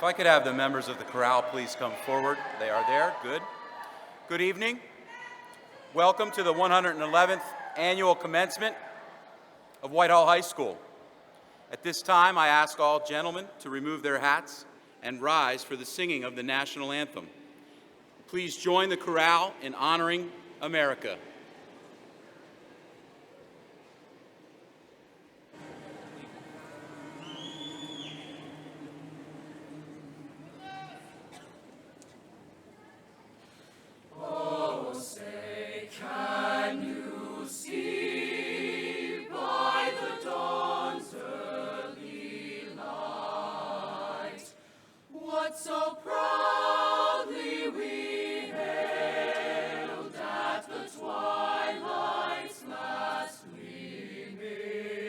I could have the members of the chorale please come forward. They are there. Good. Good evening. Welcome to the 111th annual commencement of Whitehall High School. At this time, I ask all gentlemen to remove their hats and rise for the singing of the national anthem. Please join the chorale in honoring America. So proudly we hailed at the twilight's last gleaming,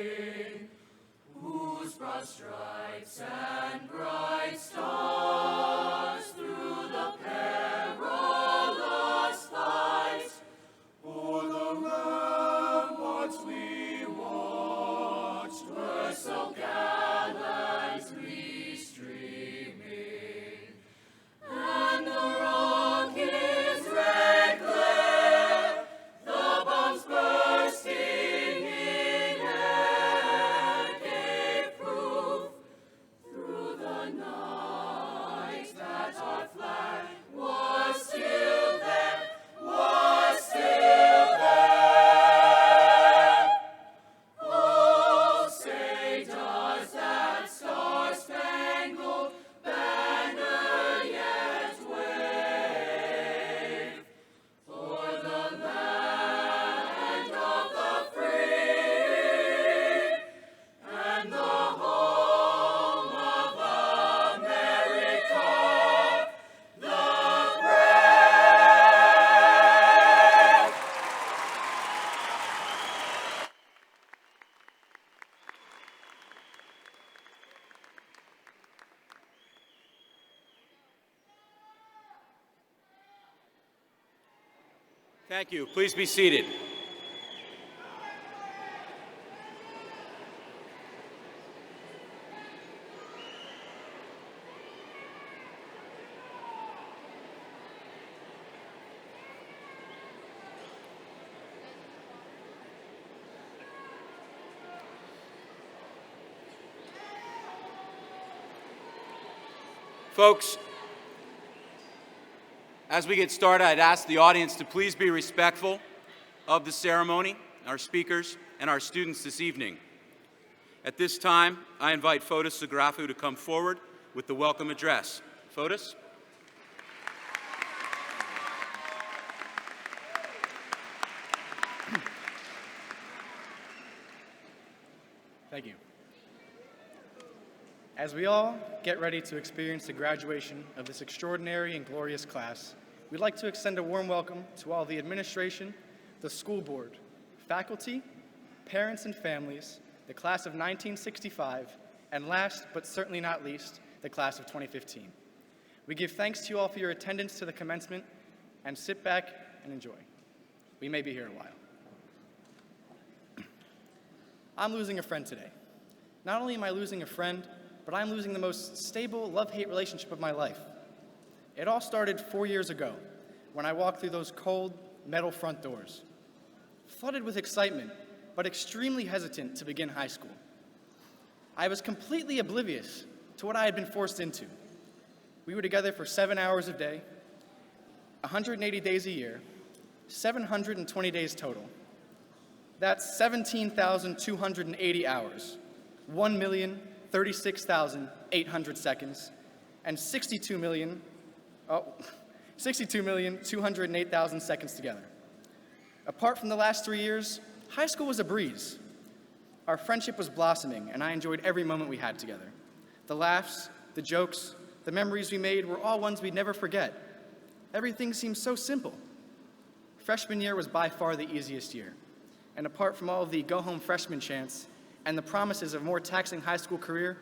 whose broad stripes and bright stars through the perilous fight o'er the ramparts we watched were so gallantly streaming. And the rocket's red glare, the bombs bursting in air, gave proof through the night that our flag was still there, was still there. Oh, say does that star-spangled banner yet wave for the land of the free and the home of America, the brave. Thank you. Please be seated. Folks, as we get started, I'd ask the audience to please be respectful of the ceremony, our speakers, and our students this evening. At this time, I invite Fotis Zagrafu to come forward with the welcome address. Fotis? Thank you. As we all get ready to experience the graduation of this extraordinary and glorious class, we'd like to extend a warm welcome to all the administration, the school board, faculty, parents and families, the class of 1965, and last but certainly not least, the class of 2015. We give thanks to you all for your attendance to the commencement, and sit back and enjoy. We may be here a while. I'm losing a friend today. Not only am I losing a friend, but I'm losing the most stable love-hate relationship of my life. It all started 4 years ago when I walked through those cold metal front doors, flooded with excitement, but extremely hesitant to begin high school. I was completely oblivious to what I had been forced into. We were together for 7 hours a day, 180 days a year, 720 days total. That's 17,280 hours, 1,036,800 seconds, and 62,208,000 seconds together. Apart from the last 3 years, high school was a breeze. Our friendship was blossoming, and I enjoyed every moment we had together. The laughs, the jokes, the memories we made were all ones we'd never forget. Everything seemed so simple. Freshman year was by far the easiest year. And apart from all of the go-home freshman chants and the promises of a more taxing high school career,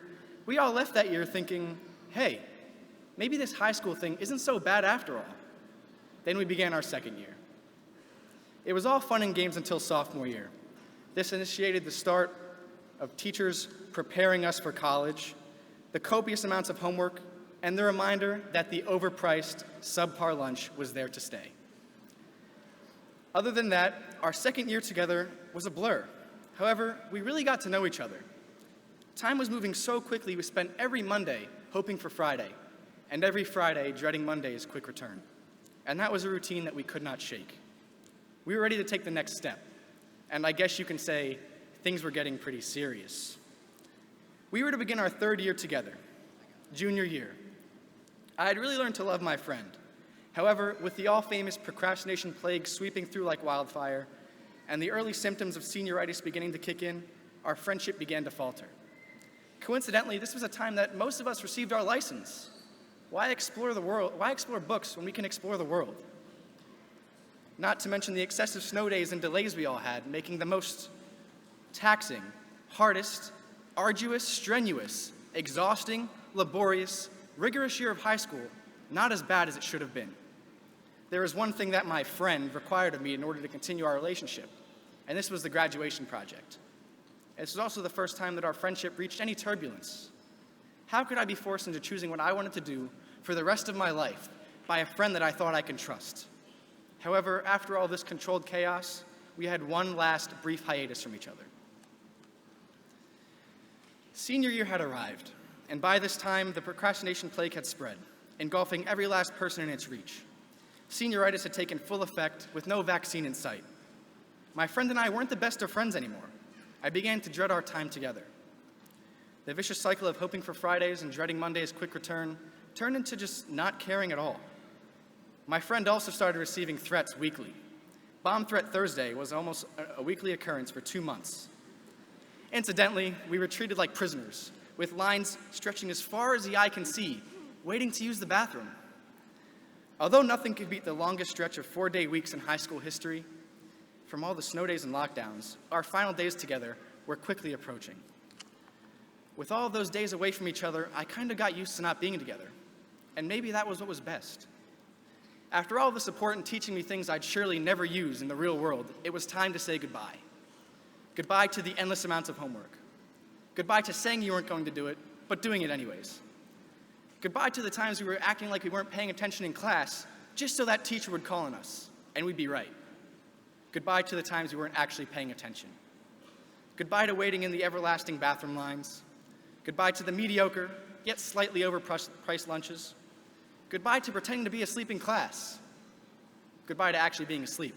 we all left that year thinking, hey, maybe this high school thing isn't so bad after all. Then we began our second year. It was all fun and games until sophomore year. This initiated the start of teachers preparing us for college, the copious amounts of homework, and the reminder that the overpriced subpar lunch was there to stay. Other than that, our second year together was a blur. However, we really got to know each other. Time was moving so quickly, we spent every Monday hoping for Friday, and every Friday dreading Monday's quick return. And that was a routine that we could not shake. We were ready to take the next step, and I guess you can say things were getting pretty serious. We were to begin our third year together, junior year. I had really learned to love my friend. However, with the all-famous procrastination plague sweeping through like wildfire, and the early symptoms of senioritis beginning to kick in, our friendship began to falter. Coincidentally, this was a time that most of us received our license. Why explore the world? Why explore books when we can explore the world? Not to mention the excessive snow days and delays we all had, making the most taxing, hardest, arduous, strenuous, exhausting, laborious, rigorous year of high school not as bad as it should have been. There was one thing that my friend required of me in order to continue our relationship, and this was the graduation project. This was also the first time that our friendship reached any turbulence. How could I be forced into choosing what I wanted to do for the rest of my life by a friend that I thought I could trust? However, after all this controlled chaos, we had one last brief hiatus from each other. Senior year had arrived, and by this time, the procrastination plague had spread, engulfing every last person in its reach. Senioritis had taken full effect with no vaccine in sight. My friend and I weren't the best of friends anymore. I began to dread our time together. The vicious cycle of hoping for Fridays and dreading Monday's quick return turned into just not caring at all. My friend also started receiving threats weekly. Bomb Threat Thursday was almost a weekly occurrence for 2 months. Incidentally, we were treated like prisoners, with lines stretching as far as the eye can see, waiting to use the bathroom. Although nothing could beat the longest stretch of 4-day weeks in high school history, from all the snow days and lockdowns, our final days together were quickly approaching. With all those days away from each other, I kind of got used to not being together, and maybe that was what was best. After all the support and teaching me things I'd surely never use in the real world, it was time to say goodbye. Goodbye to the endless amounts of homework. Goodbye to saying you weren't going to do it, but doing it anyways. Goodbye to the times we were acting like we weren't paying attention in class, just so that teacher would call on us, and we'd be right. Goodbye to the times we weren't actually paying attention. Goodbye to waiting in the everlasting bathroom lines. Goodbye to the mediocre, yet slightly overpriced lunches. Goodbye to pretending to be asleep in class. Goodbye to actually being asleep.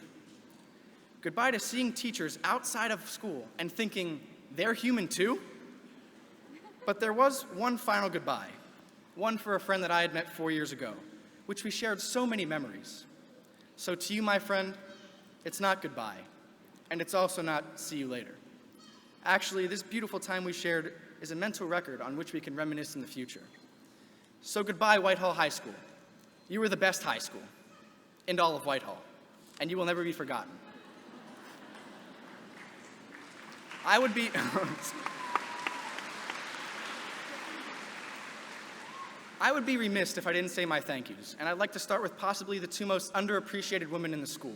Goodbye to seeing teachers outside of school and thinking, they're human too? But there was one final goodbye, one for a friend that I had met 4 years ago, which we shared so many memories. So to you, my friend, it's not goodbye, and it's also not see you later. Actually, this beautiful time we shared is a mental record on which we can reminisce in the future. So goodbye, Whitehall High School. You were the best high school in all of Whitehall, and you will never be forgotten. I would be remiss if I didn't say my thank yous, and I'd like to start with possibly the two most underappreciated women in the school.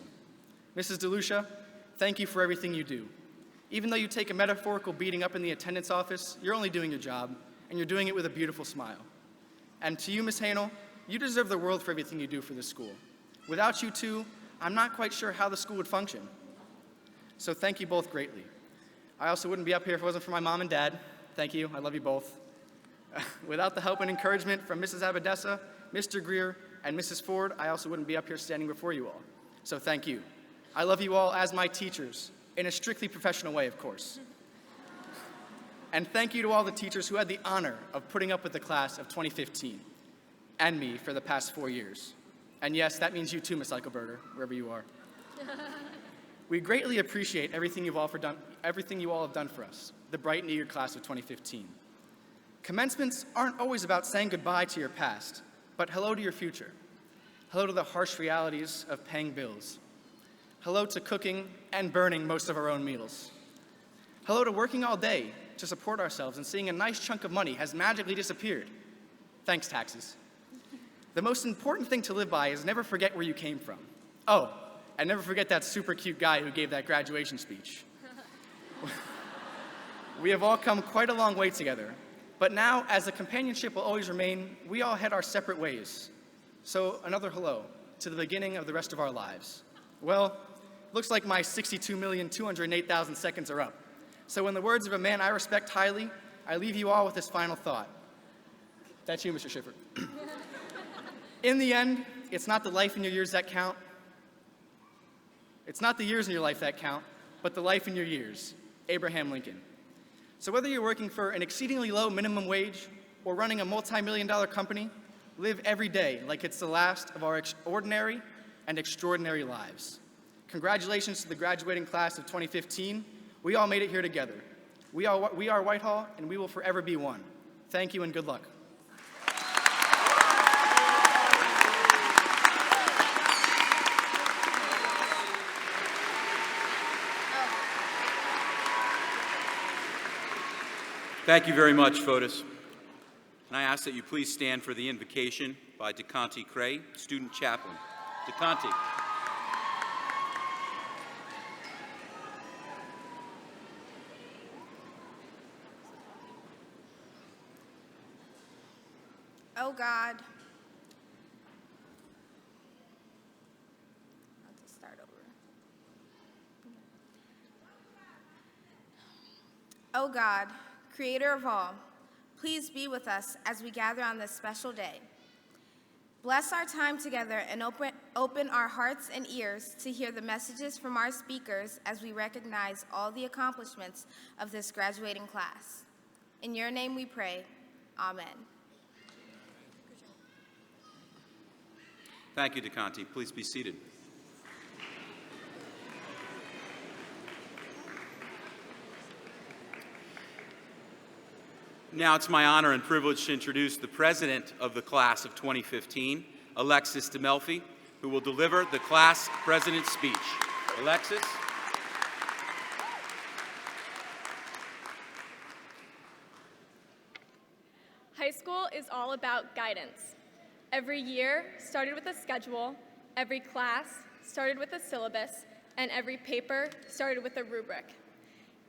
Mrs. DeLucia, thank you for everything you do. Even though you take a metaphorical beating up in the attendance office, you're only doing your job, and you're doing it with a beautiful smile. And to you, Ms. Hanel, you deserve the world for everything you do for this school. Without you two, I'm not quite sure how the school would function. So thank you both greatly. I also wouldn't be up here if it wasn't for my mom and dad. Thank you, I love you both. Without the help and encouragement from Mrs. Abadessa, Mr. Greer, and Mrs. Ford, I also wouldn't be up here standing before you all. So thank you. I love you all as my teachers, in a strictly professional way, of course. And thank you to all the teachers who had the honor of putting up with the class of 2015, and me for the past 4 years. And yes, that means you too, Miss Eichelberger, wherever you are. We greatly appreciate everything you all have done for us, the bright and eager class of 2015. Commencements aren't always about saying goodbye to your past, but hello to your future. Hello to the harsh realities of paying bills. Hello to cooking and burning most of our own meals. Hello to working all day to support ourselves and seeing a nice chunk of money has magically disappeared. Thanks, taxes. The most important thing to live by is never forget where you came from. Oh, and never forget that super cute guy who gave that graduation speech. We have all come quite a long way together, But now, as the companionship will always remain, we all head our separate ways. So another hello to the beginning of the rest of our lives. Well, looks like my 62,208,000 seconds are up. So in the words of a man I respect highly, I leave you all with this final thought. That's you, Mr. Schiffer. In the end, it's not the life in your years that count. It's not the years in your life that count, but the life in your years. Abraham Lincoln. So whether you're working for an exceedingly low minimum wage or running a multi-million-dollar company, live every day like it's the last of our ordinary and extraordinary lives. Congratulations to the graduating class of 2015. We all made it here together. We are Whitehall, and we will forever be one. Thank you and good luck. Thank you very much, Fotis. And I ask that you please stand for the invocation by DeConte Cray, student chaplain. DeConte. Oh God. I'll just start over. Oh God, Creator of all, please be with us as we gather on this special day. Bless our time together and open our hearts and ears to hear the messages from our speakers as we recognize all the accomplishments of this graduating class. In your name we pray, amen. Thank you, DeConte. Please be seated. Now it's my honor and privilege to introduce the president of the class of 2015, Alexis DeMelfi, who will deliver the class president's speech. Alexis. High school is all about guidance. Every year started with a schedule, every class started with a syllabus, and every paper started with a rubric.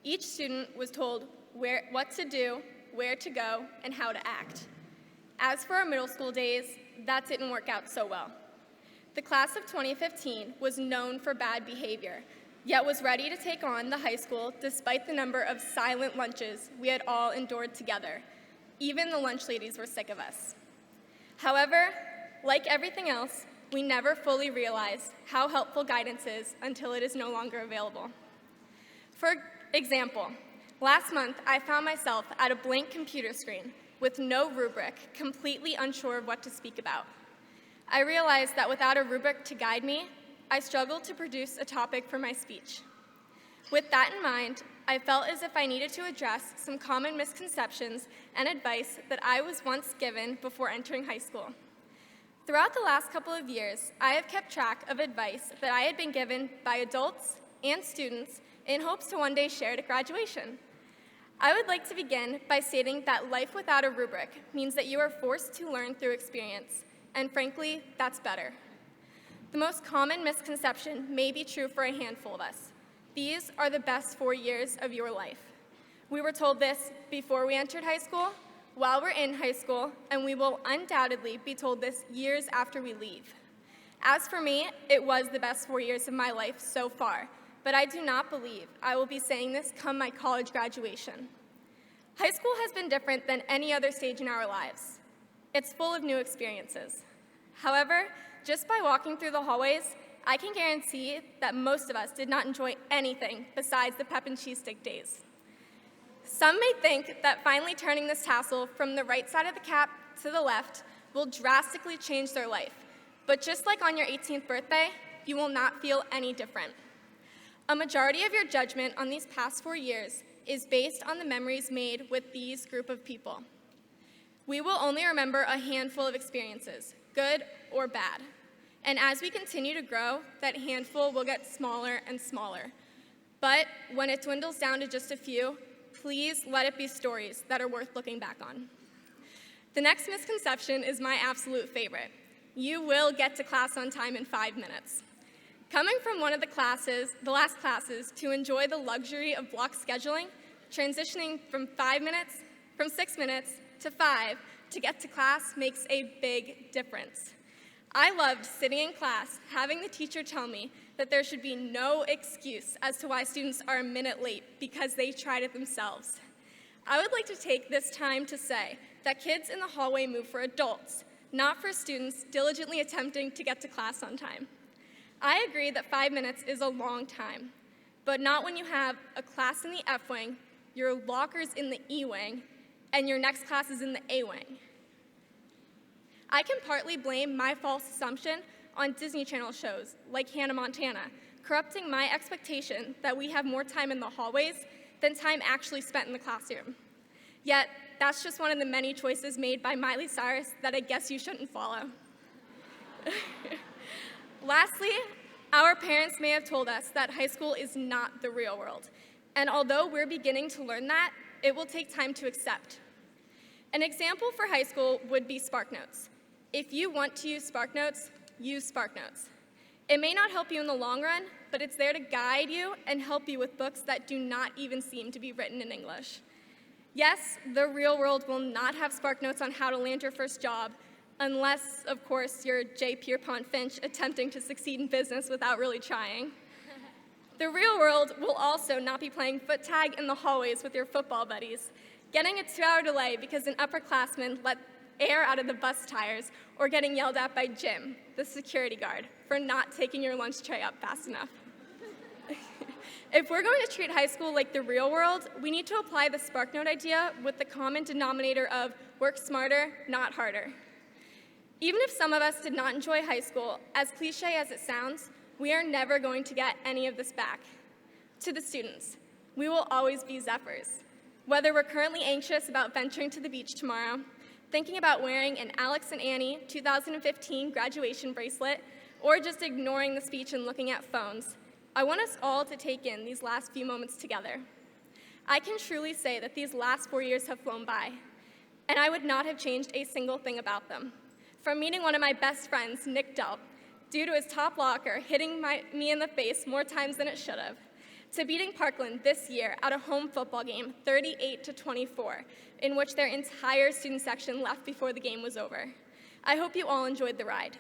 Each student was told what to do, where to go, and how to act. As for our middle school days, that didn't work out so well. The class of 2015 was known for bad behavior, yet was ready to take on the high school despite the number of silent lunches we had all endured together. Even the lunch ladies were sick of us. However, like everything else, we never fully realized how helpful guidance is until it is no longer available. For example, last month, I found myself at a blank computer screen with no rubric, completely unsure of what to speak about. I realized that without a rubric to guide me, I struggled to produce a topic for my speech. With that in mind, I felt as if I needed to address some common misconceptions and advice that I was once given before entering high school. Throughout the last couple of years, I have kept track of advice that I had been given by adults and students in hopes to one day share it at graduation. I would like to begin by stating that life without a rubric means that you are forced to learn through experience, and frankly, that's better. The most common misconception may be true for a handful of us. These are the best 4 years of your life. We were told this before we entered high school, while we're in high school, and we will undoubtedly be told this years after we leave. As for me, it was the best 4 years of my life so far, but I do not believe I will be saying this come my college graduation. High school has been different than any other stage in our lives. It's full of new experiences. However, just by walking through the hallways, I can guarantee that most of us did not enjoy anything besides the pep and cheese stick days. Some may think that finally turning this tassel from the right side of the cap to the left will drastically change their life, but just like on your 18th birthday, you will not feel any different. A majority of your judgment on these past 4 years is based on the memories made with these group of people. We will only remember a handful of experiences, good or bad. And as we continue to grow, that handful will get smaller and smaller. But when it dwindles down to just a few, please let it be stories that are worth looking back on. The next misconception is my absolute favorite. You will get to class on time in 5 minutes. Coming from one of the last classes, to enjoy the luxury of block scheduling, transitioning from 6 minutes to 5 to get to class makes a big difference. I loved sitting in class, having the teacher tell me that there should be no excuse as to why students are a minute late because they tried it themselves. I would like to take this time to say that kids in the hallway move for adults, not for students diligently attempting to get to class on time. I agree that 5 minutes is a long time, but not when you have a class in the F wing, your lockers in the E wing, and your next class is in the A wing. I can partly blame my false assumption on Disney Channel shows like Hannah Montana, corrupting my expectation that we have more time in the hallways than time actually spent in the classroom. Yet, that's just one of the many choices made by Miley Cyrus that I guess you shouldn't follow. Lastly, our parents may have told us that high school is not the real world, and although we're beginning to learn that, it will take time to accept. An example for high school would be SparkNotes. If you want to use SparkNotes, use SparkNotes. It may not help you in the long run, but it's there to guide you and help you with books that do not even seem to be written in English. Yes, the real world will not have SparkNotes on how to land your first job, unless, of course, you're J. Pierpont Finch attempting to succeed in business without really trying. The real world will also not be playing foot tag in the hallways with your football buddies, getting a 2-hour delay because an upperclassman let air out of the bus tires, or getting yelled at by Jim, the security guard, for not taking your lunch tray up fast enough. If we're going to treat high school like the real world, we need to apply the SparkNote idea with the common denominator of work smarter, not harder. Even if some of us did not enjoy high school, as cliche as it sounds, we are never going to get any of this back. To the students, we will always be Zephyrs. Whether we're currently anxious about venturing to the beach tomorrow, thinking about wearing an Alex and Annie 2015 graduation bracelet, or just ignoring the speech and looking at phones, I want us all to take in these last few moments together. I can truly say that these last 4 years have flown by, and I would not have changed a single thing about them. From meeting one of my best friends, Nick Delp, due to his top locker hitting me in the face more times than it should have, to beating Parkland this year at a home football game 38-24, in which their entire student section left before the game was over. I hope you all enjoyed the ride.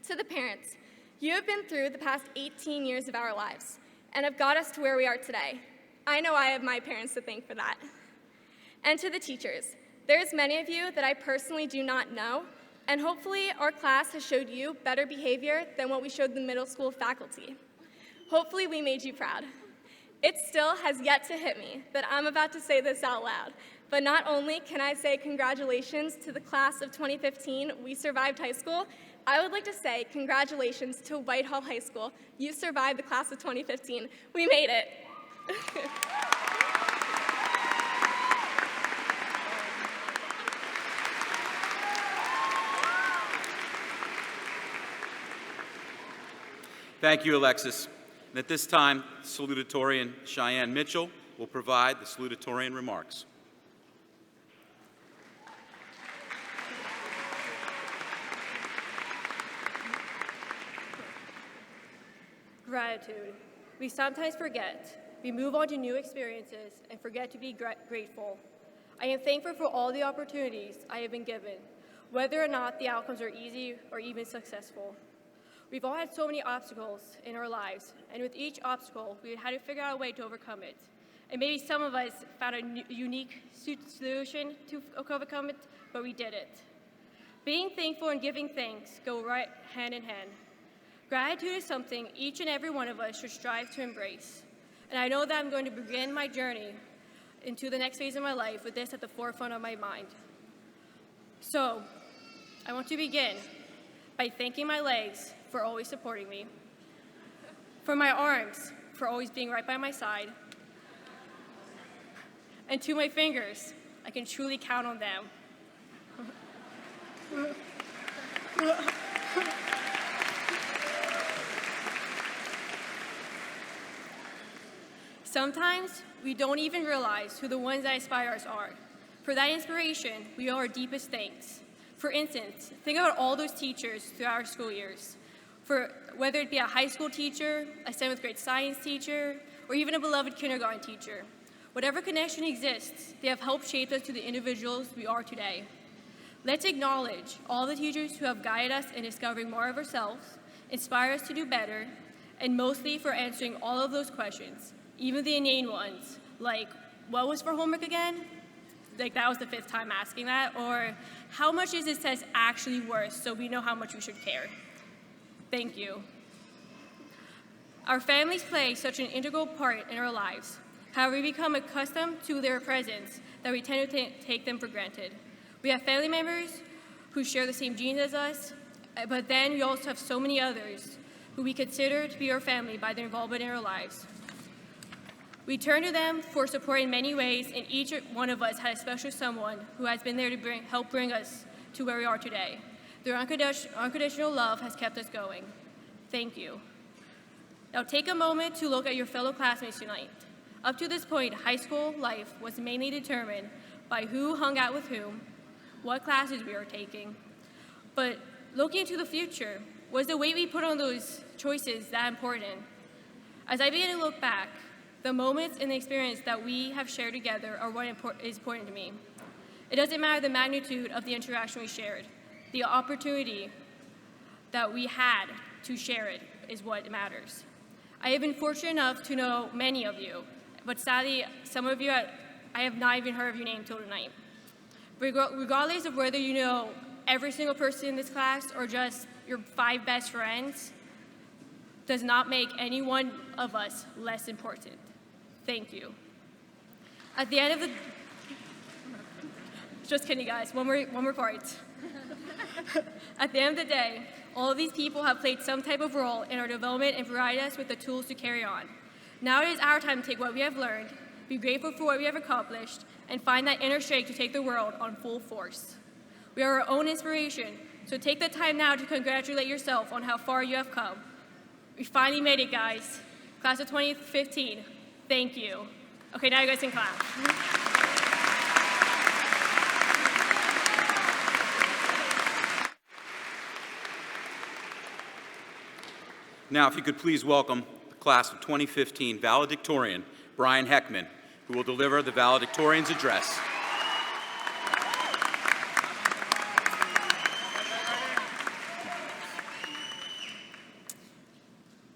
To the parents, you have been through the past 18 years of our lives and have got us to where we are today. I know I have my parents to thank for that. And to the teachers, there's many of you that I personally do not know, and hopefully our class has showed you better behavior than what we showed the middle school faculty. Hopefully we made you proud. It still has yet to hit me that I'm about to say this out loud, but not only can I say congratulations to the class of 2015, we survived high school, I would like to say congratulations to Whitehall High School. You survived the class of 2015. We made it. Thank you, Alexis. And at this time, Salutatorian Cheyenne Mitchell will provide the salutatorian remarks. Gratitude. We sometimes forget. We move on to new experiences and forget to be grateful. I am thankful for all the opportunities I have been given, whether or not the outcomes are easy or even successful. We've all had so many obstacles in our lives, and with each obstacle, we had to figure out a way to overcome it. And maybe some of us found a unique solution to overcome it, but we did it. Being thankful and giving thanks go right hand in hand. Gratitude is something each and every one of us should strive to embrace. And I know that I'm going to begin my journey into the next phase of my life with this at the forefront of my mind. So, I want to begin by thanking my legs for always supporting me, for my arms for always being right by my side, and to my fingers, I can truly count on them. Sometimes we don't even realize who the ones that inspire us are. For that inspiration, we owe our deepest thanks. For instance, think about all those teachers throughout our school years. For whether it be a high school teacher, a 7th grade science teacher, or even a beloved kindergarten teacher. Whatever connection exists, they have helped shape us to the individuals we are today. Let's acknowledge all the teachers who have guided us in discovering more of ourselves, inspire us to do better, and mostly for answering all of those questions, even the inane ones, like, what was for homework again? Like, that was the 5th time asking that, or how much is this test actually worth so we know how much we should care? Thank you. Our families play such an integral part in our lives. However, we become accustomed to their presence that we tend to take them for granted. We have family members who share the same genes as us, but then we also have so many others who we consider to be our family by their involvement in our lives. We turn to them for support in many ways, and each one of us had a special someone who has been there to help bring us to where we are today. Their unconditional love has kept us going. Thank you. Now take a moment to look at your fellow classmates tonight. Up to this point, high school life was mainly determined by who hung out with whom, what classes we were taking. But looking to the future, was the weight we put on those choices that important? As I begin to look back, the moments and the experience that we have shared together are what is important to me. It doesn't matter the magnitude of the interaction we shared. The opportunity that we had to share it is what matters. I have been fortunate enough to know many of you, but sadly, some of you, I have not even heard of your name till tonight. Regardless of whether you know every single person in this class or just your 5 best friends, does not make any one of us less important. Thank you. At the end of the, just kidding guys, one more part. At the end of the day, all of these people have played some type of role in our development and provided us with the tools to carry on. Now it is our time to take what we have learned, be grateful for what we have accomplished, and find that inner strength to take the world on full force. We are our own inspiration, so take the time now to congratulate yourself on how far you have come. We finally made it, guys. Class of 2015, thank you. Okay, now you guys can clap. Now, if you could please welcome the class of 2015 Valedictorian, Brian Heckman, who will deliver the Valedictorian's address.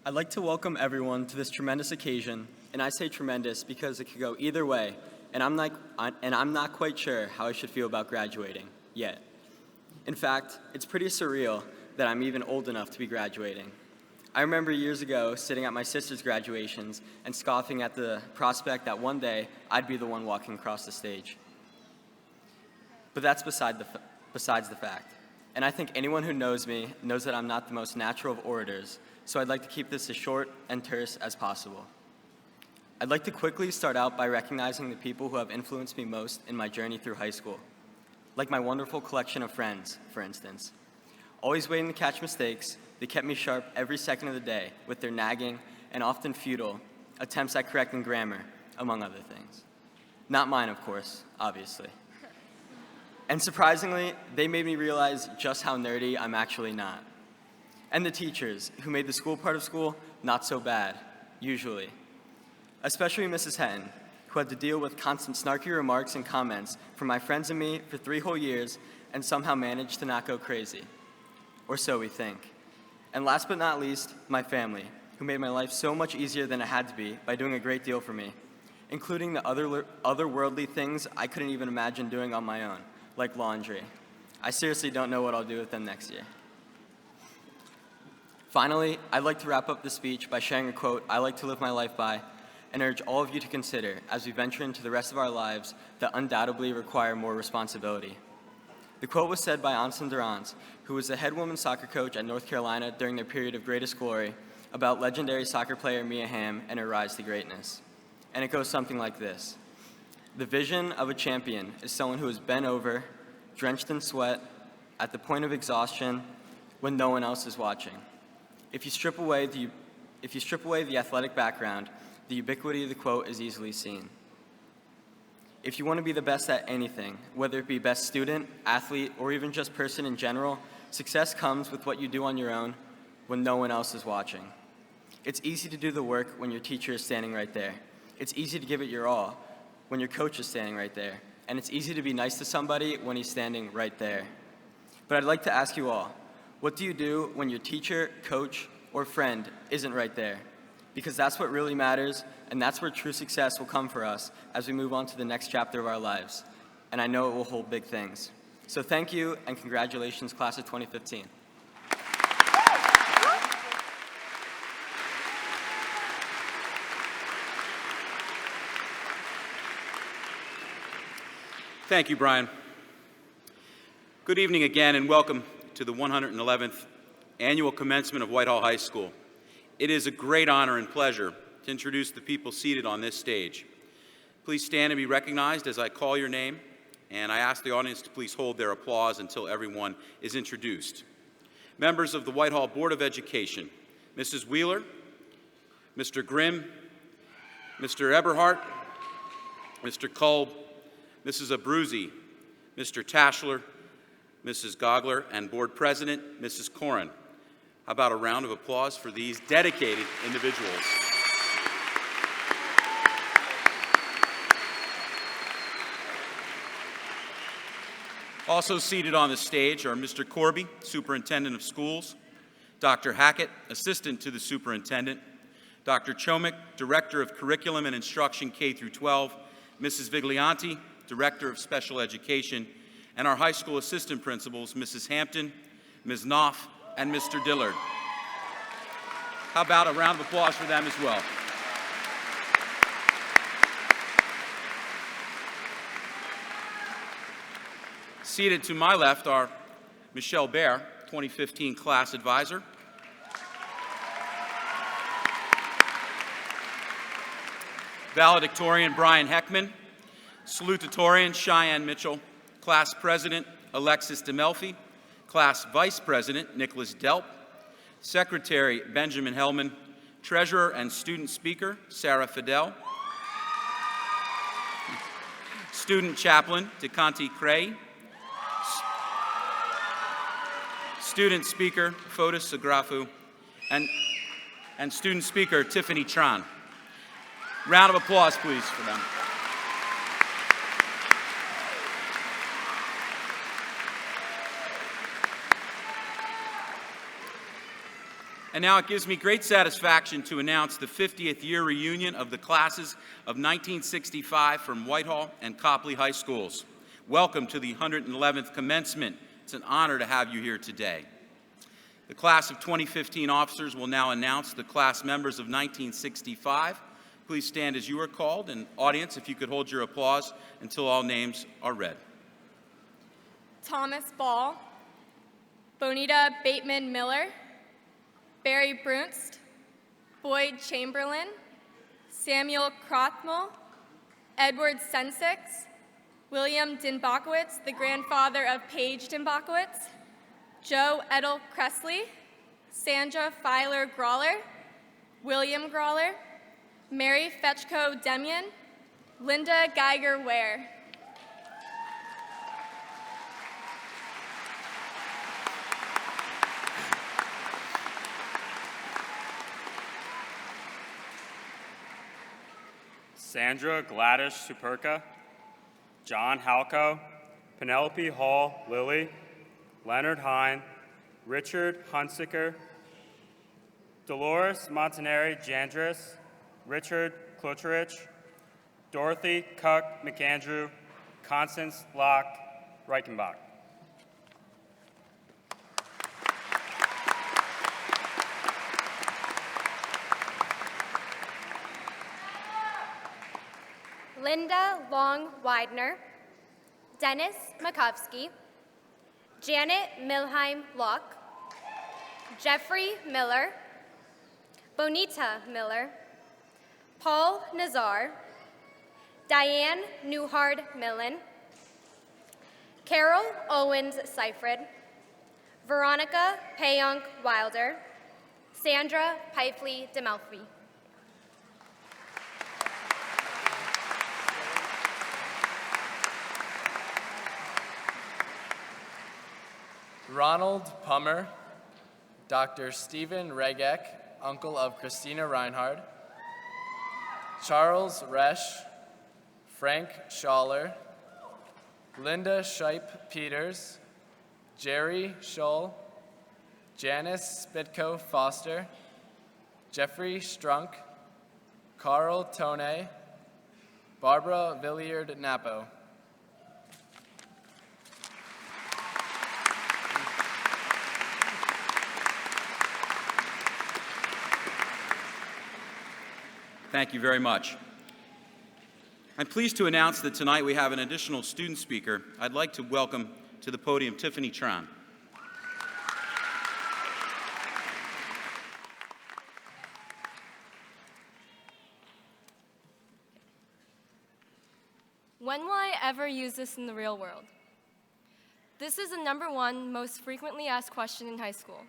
I'd like to welcome everyone to this tremendous occasion, and I say tremendous because it could go either way, and I'm not quite sure how I should feel about graduating yet. In fact, it's pretty surreal that I'm even old enough to be graduating. I remember years ago sitting at my sister's graduations and scoffing at the prospect that one day I'd be the one walking across the stage. But that's besides the fact. And I think anyone who knows me knows that I'm not the most natural of orators, so I'd like to keep this as short and terse as possible. I'd like to quickly start out by recognizing the people who have influenced me most in my journey through high school, like my wonderful collection of friends, for instance. Always waiting to catch mistakes, they kept me sharp every second of the day with their nagging and often futile attempts at correcting grammar, among other things. Not mine, of course, obviously. And surprisingly, they made me realize just how nerdy I'm actually not. And the teachers, who made the school part of school not so bad, usually. Especially Mrs. Henton, who had to deal with constant snarky remarks and comments from my friends and me for 3 whole years and somehow managed to not go crazy. Or so we think. And last but not least, my family, who made my life so much easier than it had to be by doing a great deal for me, including the otherworldly things I couldn't even imagine doing on my own, like laundry. I seriously don't know what I'll do with them next year. Finally, I'd like to wrap up this speech by sharing a quote I like to live my life by and urge all of you to consider as we venture into the rest of our lives that undoubtedly require more responsibility. The quote was said by Anson Durant, who was the head women's soccer coach at North Carolina during their period of greatest glory, about legendary soccer player Mia Hamm and her rise to greatness. And it goes something like this. The vision of a champion is someone who is bent over, drenched in sweat, at the point of exhaustion, when no one else is watching. If you strip away the athletic background, the ubiquity of the quote is easily seen. If you want to be the best at anything, whether it be best student, athlete, or even just person in general, success comes with what you do on your own when no one else is watching. It's easy to do the work when your teacher is standing right there. It's easy to give it your all, when your coach is standing right there. And it's easy to be nice to somebody when he's standing right there. But I'd like to ask you all, what do you do when your teacher, coach, or friend isn't right there? Because that's what really matters, and that's where true success will come for us as we move on to the next chapter of our lives. And I know it will hold big things. So thank you, and congratulations, class of 2015. Thank you, Brian. Good evening again, and welcome to the 111th Annual Commencement of Whitehall High School. It is a great honor and pleasure to introduce the people seated on this stage. Please stand and be recognized as I call your name, and I ask the audience to please hold their applause until everyone is introduced. Members of the Whitehall Board of Education, Mrs. Wheeler, Mr. Grimm, Mr. Eberhardt, Mr. Kolb, Mrs. Abruzzi, Mr. Tashler, Mrs. Gogler, and Board President, Mrs. Corrin. How about a round of applause for these dedicated individuals? Also seated on the stage are Mr. Corby, Superintendent of Schools, Dr. Hackett, Assistant to the Superintendent, Dr. Chomick, Director of Curriculum and Instruction K-12, Mrs. Viglianti, Director of Special Education, and our high school assistant principals, Mrs. Hampton, Ms. Knopf, and Mr. Dillard. How about a round of applause for them as well? Seated to my left are Michelle Baer, 2015 class advisor, Valedictorian Brian Heckman, Salutatorian Cheyenne Mitchell, Class President Alexis DeMelfi, Class Vice President Nicholas Delp, Secretary Benjamin Hellman, Treasurer and Student Speaker Sarah Fidel, Student Chaplain DeConti Cray, Student Speaker Fotis Sagrafu, and Student Speaker Tiffany Tran. Round of applause, please, for them. And now it gives me great satisfaction to announce the 50th year reunion of the classes of 1965 from Whitehall and Coplay High Schools. Welcome to the 111th commencement. It's an honor to have you here today. The class of 2015 officers will now announce the class members of 1965. Please stand as you are called, and audience, if you could hold your applause until all names are read. Thomas Ball, Bonita Bateman Miller, Barry Brunst, Boyd Chamberlain, Samuel Krothmel, Edward Sensix, William Dinbakowitz, the grandfather of Paige Dinbakowitz, Joe Edel Cressley, Sandra Filer Grawler, William Grawler, Mary Fetchko Demian, Linda Geiger Ware. Sandra Gladys Superka, John Halco, Penelope Hall Lilly, Leonard Hine, Richard Hunsiker, Dolores Montanari Jandris, Richard Klocherich, Dorothy Cuck McAndrew, Constance Locke Reichenbach. Linda Long Widener, Dennis Makovsky, Janet Milheim Locke, Jeffrey Miller, Bonita Miller, Paul Nazar, Diane Newhard Millen, Carol Owens Seifrid, Veronica Payonk Wilder, Sandra Pipely DeMelfi. Ronald Pummer, Dr. Stephen Regek, uncle of Christina Reinhard, Charles Resch, Frank Schaller, Linda Scheip Peters, Jerry Scholl, Janice Spitko Foster, Jeffrey Strunk, Carl Tone, Barbara Villiard Napo. Thank you very much. I'm pleased to announce that tonight we have an additional student speaker. I'd like to welcome to the podium Tiffany Tron. When will I ever use this in the real world? This is the #1 most frequently asked question in high school.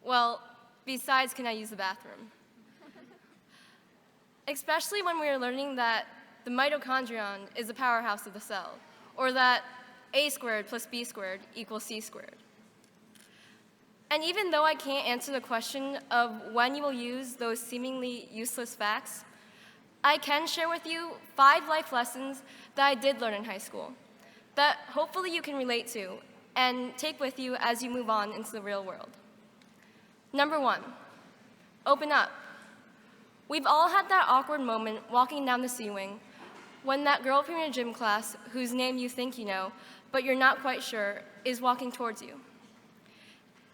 Well, besides, can I use the bathroom? Especially when we are learning that the mitochondrion is the powerhouse of the cell, or that A squared plus B squared equals C squared. And even though I can't answer the question of when you will use those seemingly useless facts, I can share with you 5 life lessons that I did learn in high school that hopefully you can relate to and take with you as you move on into the real world. #1, open up. We've all had that awkward moment walking down the C-wing when that girl from your gym class, whose name you think you know, but you're not quite sure, is walking towards you.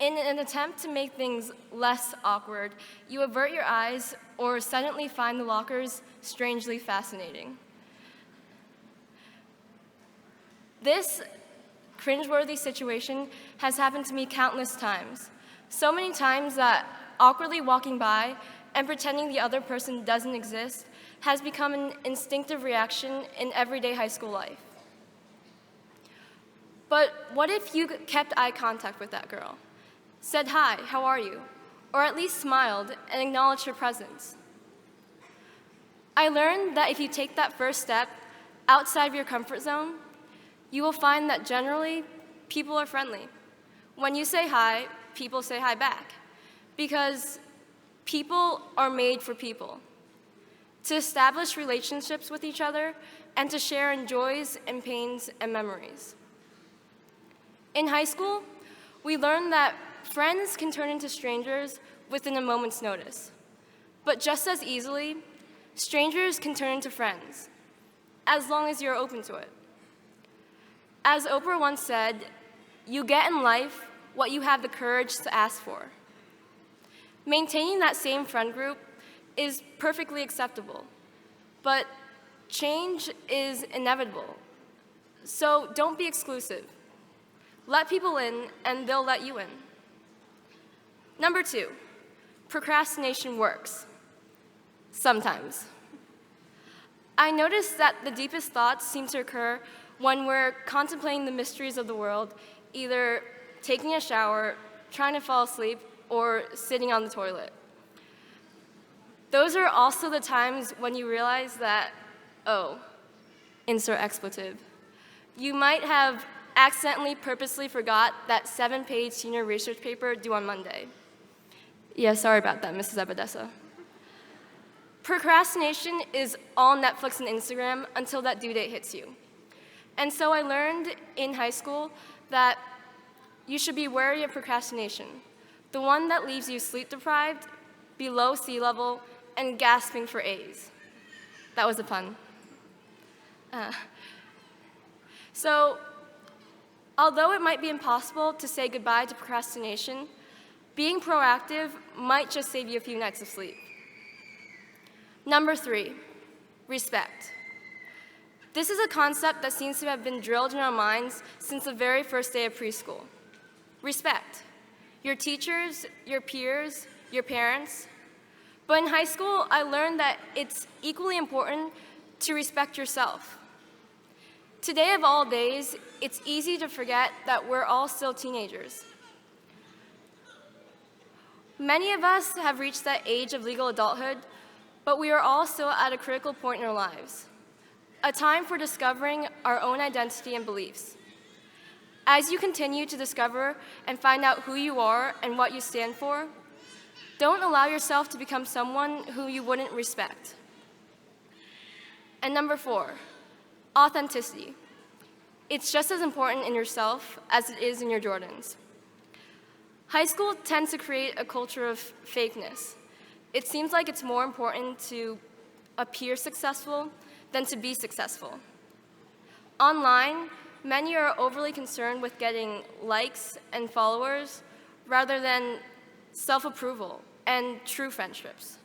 In an attempt to make things less awkward, you avert your eyes or suddenly find the lockers strangely fascinating. This cringeworthy situation has happened to me countless times. So many times that awkwardly walking by and pretending the other person doesn't exist has become an instinctive reaction in everyday high school life. But what if you kept eye contact with that girl, said hi, how are you, or at least smiled and acknowledged her presence? I learned that if you take that first step outside of your comfort zone, you will find that generally people are friendly. When you say hi, people say hi back, because people are made for people, to establish relationships with each other and to share in joys and pains and memories. In high school, we learned that friends can turn into strangers within a moment's notice. But just as easily, strangers can turn into friends, as long as you're open to it. As Oprah once said, you get in life what you have the courage to ask for. Maintaining that same friend group is perfectly acceptable, but change is inevitable. So don't be exclusive. Let people in, and they'll let you in. #2, procrastination works. Sometimes. I noticed that the deepest thoughts seem to occur when we're contemplating the mysteries of the world, either taking a shower, trying to fall asleep, or sitting on the toilet. Those are also the times when you realize that, oh, insert expletive, you might have accidentally purposely forgot that 7-page senior research paper due on Monday. Yeah, sorry about that, Mrs. Abadessa. Procrastination is all Netflix and Instagram until that due date hits you. And so I learned in high school that you should be wary of procrastination, the one that leaves you sleep-deprived, below sea level, and gasping for A's. That was a pun. So, although it might be impossible to say goodbye to procrastination, being proactive might just save you a few nights of sleep. #3, respect. This is a concept that seems to have been drilled in our minds since the very first day of preschool. Respect your teachers, your peers, your parents. But in high school, I learned that it's equally important to respect yourself. Today of all days, it's easy to forget that we're all still teenagers. Many of us have reached that age of legal adulthood, but we are all still at a critical point in our lives, a time for discovering our own identity and beliefs. As you continue to discover and find out who you are and what you stand for, don't allow yourself to become someone who you wouldn't respect. And #4, Authenticity. It's just as important in yourself as it is in your Jordans. High school tends to create a culture of fakeness. It seems like it's more important to appear successful than to be successful. Online, many are overly concerned with getting likes and followers rather than self-approval and true friendships.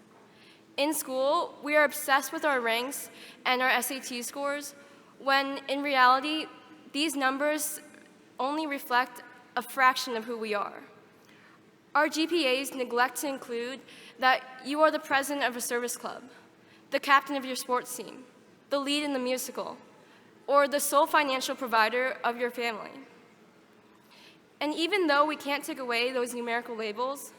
In school, we are obsessed with our ranks and our SAT scores, when in reality, these numbers only reflect a fraction of who we are. Our GPAs neglect to include that you are the president of a service club, the captain of your sports team, the lead in the musical, or the sole financial provider of your family. And even though we can't take away those numerical labels,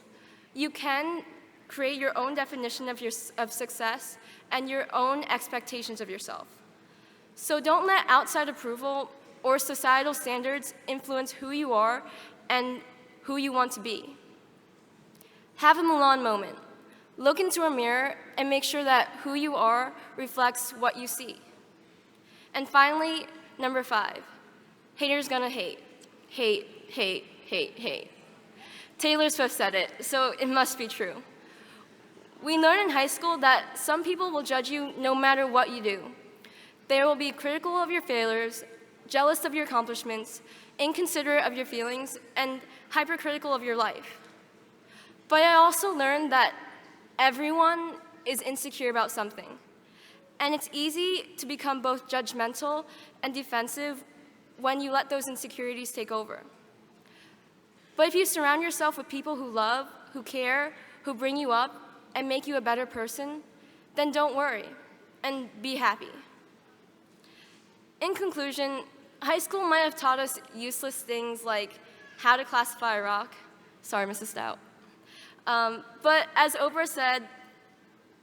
you can create your own definition of success and your own expectations of yourself. So don't let outside approval or societal standards influence who you are and who you want to be. Have a Mulan moment. Look into a mirror and make sure that who you are reflects what you see. And finally, number 5, haters gonna hate. Hate, hate, hate, hate. Taylor Swift said it, so it must be true. We learn in high school that some people will judge you no matter what you do. They will be critical of your failures, jealous of your accomplishments, inconsiderate of your feelings, and hypercritical of your life. But I also learned that everyone is insecure about something. And it's easy to become both judgmental and defensive when you let those insecurities take over. But if you surround yourself with people who love, who care, who bring you up, and make you a better person, then don't worry, and be happy. In conclusion, high school might have taught us useless things like how to classify a rock. Sorry, Mrs. Stout. But as Oprah said,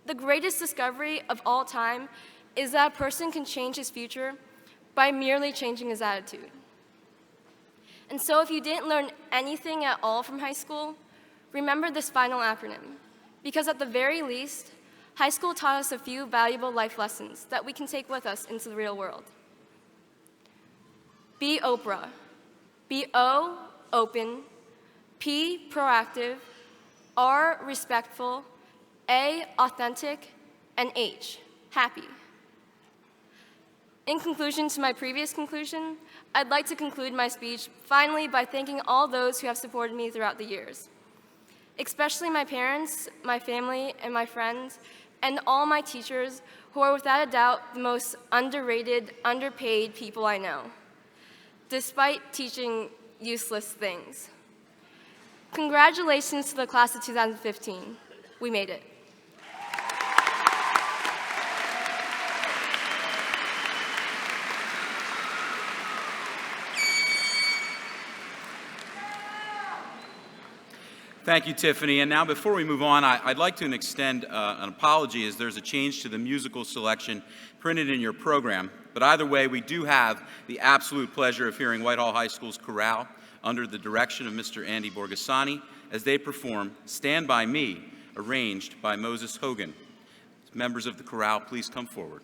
the greatest discovery of all time is that a person can change his future by merely changing his attitude. And so if you didn't learn anything at all from high school, remember this final acronym, because at the very least, high school taught us a few valuable life lessons that we can take with us into the real world. Be Oprah. Be O, open. P, proactive. R, respectful. A, authentic. And H, happy. In conclusion to my previous conclusion, I'd like to conclude my speech finally by thanking all those who have supported me throughout the years, especially my parents, my family, and my friends, and all my teachers who are without a doubt the most underrated, underpaid people I know, despite teaching useless things. Congratulations to the class of 2015. We made it. Thank you, Tiffany. And now before we move on, I'd like to extend an apology as there's a change to the musical selection printed in your program. But either way, we do have the absolute pleasure of hearing Whitehall High School's chorale under the direction of Mr. Andy Borgasani as they perform Stand By Me, arranged by Moses Hogan. Members of the chorale, please come forward.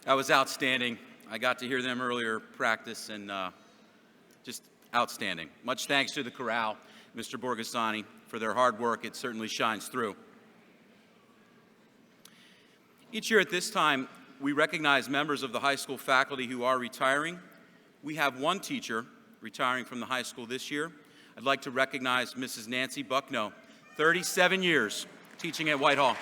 That was outstanding. I got to hear them earlier practice, and just outstanding. Much thanks to the chorale, Mr. Borgasani, for their hard work. It certainly shines through. Each year at this time, we recognize members of the high school faculty who are retiring. We have one teacher retiring from the high school this year. I'd like to recognize Mrs. Nancy Buckno, 37 years teaching at Whitehall.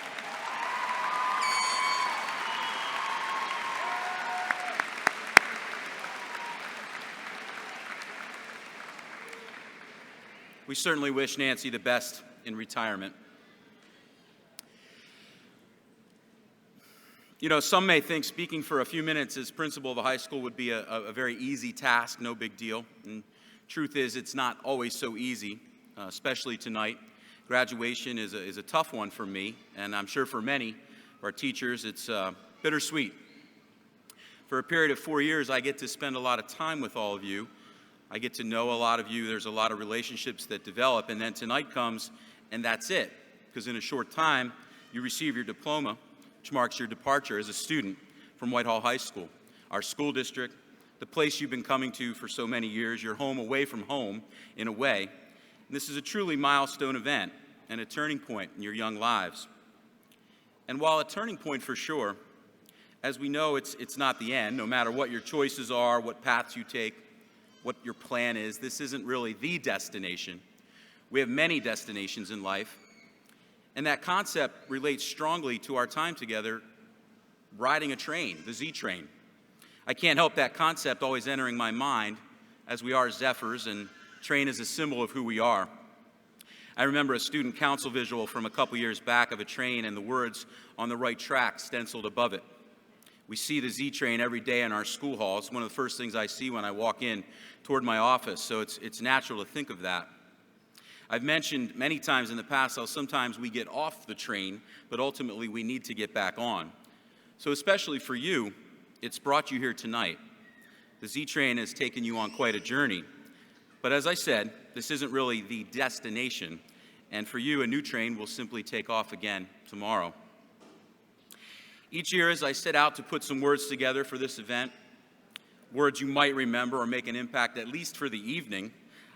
We certainly wish Nancy the best in retirement. You know, some may think speaking for a few minutes as principal of the high school would be a very easy task, no big deal. And truth is, it's not always so easy, especially tonight. Graduation is a tough one for me, and I'm sure for many of our teachers, it's bittersweet. For a period of 4 years, I get to spend a lot of time with all of you. I get to know a lot of you. There's a lot of relationships that develop, and then tonight comes, and that's it. Because in a short time, you receive your diploma, which marks your departure as a student from Whitehall High School, our school district, the place you've been coming to for so many years, your home away from home, in a way. And this is a truly milestone event and a turning point in your young lives. And while a turning point for sure, as we know, it's not the end. No matter what your choices are, what paths you take, what your plan is, this isn't really the destination. We have many destinations in life, and that concept relates strongly to our time together riding a train, the Z train. I can't help that concept always entering my mind, as we are Zephyrs, and train is a symbol of who we are. I remember a student council visual from a couple years back of a train and the words "on the right track" stenciled above it. We see the Z train every day in our school hall. It's one of the first things I see when I walk in toward my office, so it's natural to think of that. I've mentioned many times in the past how sometimes we get off the train, but ultimately we need to get back on. So especially for you, it's brought you here tonight. The Z train has taken you on quite a journey. But as I said, this isn't really the destination, and for you, a new train will simply take off again tomorrow. Each year, as I set out to put some words together for this event, words you might remember or make an impact at least for the evening,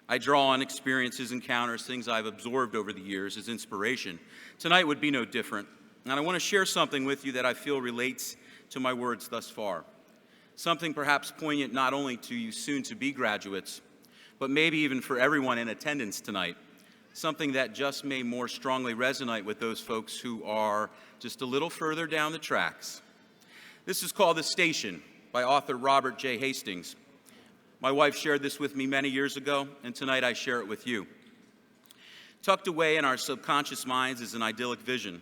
I draw on experiences, encounters, things I've absorbed over the years as inspiration. Tonight would be no different, and I want to share something with you that I feel relates to my words thus far. Something perhaps poignant not only to you soon-to-be graduates, but maybe even for everyone in attendance tonight. Something that just may more strongly resonate with those folks who are just a little further down the tracks. This is called The Station by author Robert J. Hastings. My wife shared this with me many years ago, and tonight I share it with you. Tucked away in our subconscious minds is an idyllic vision.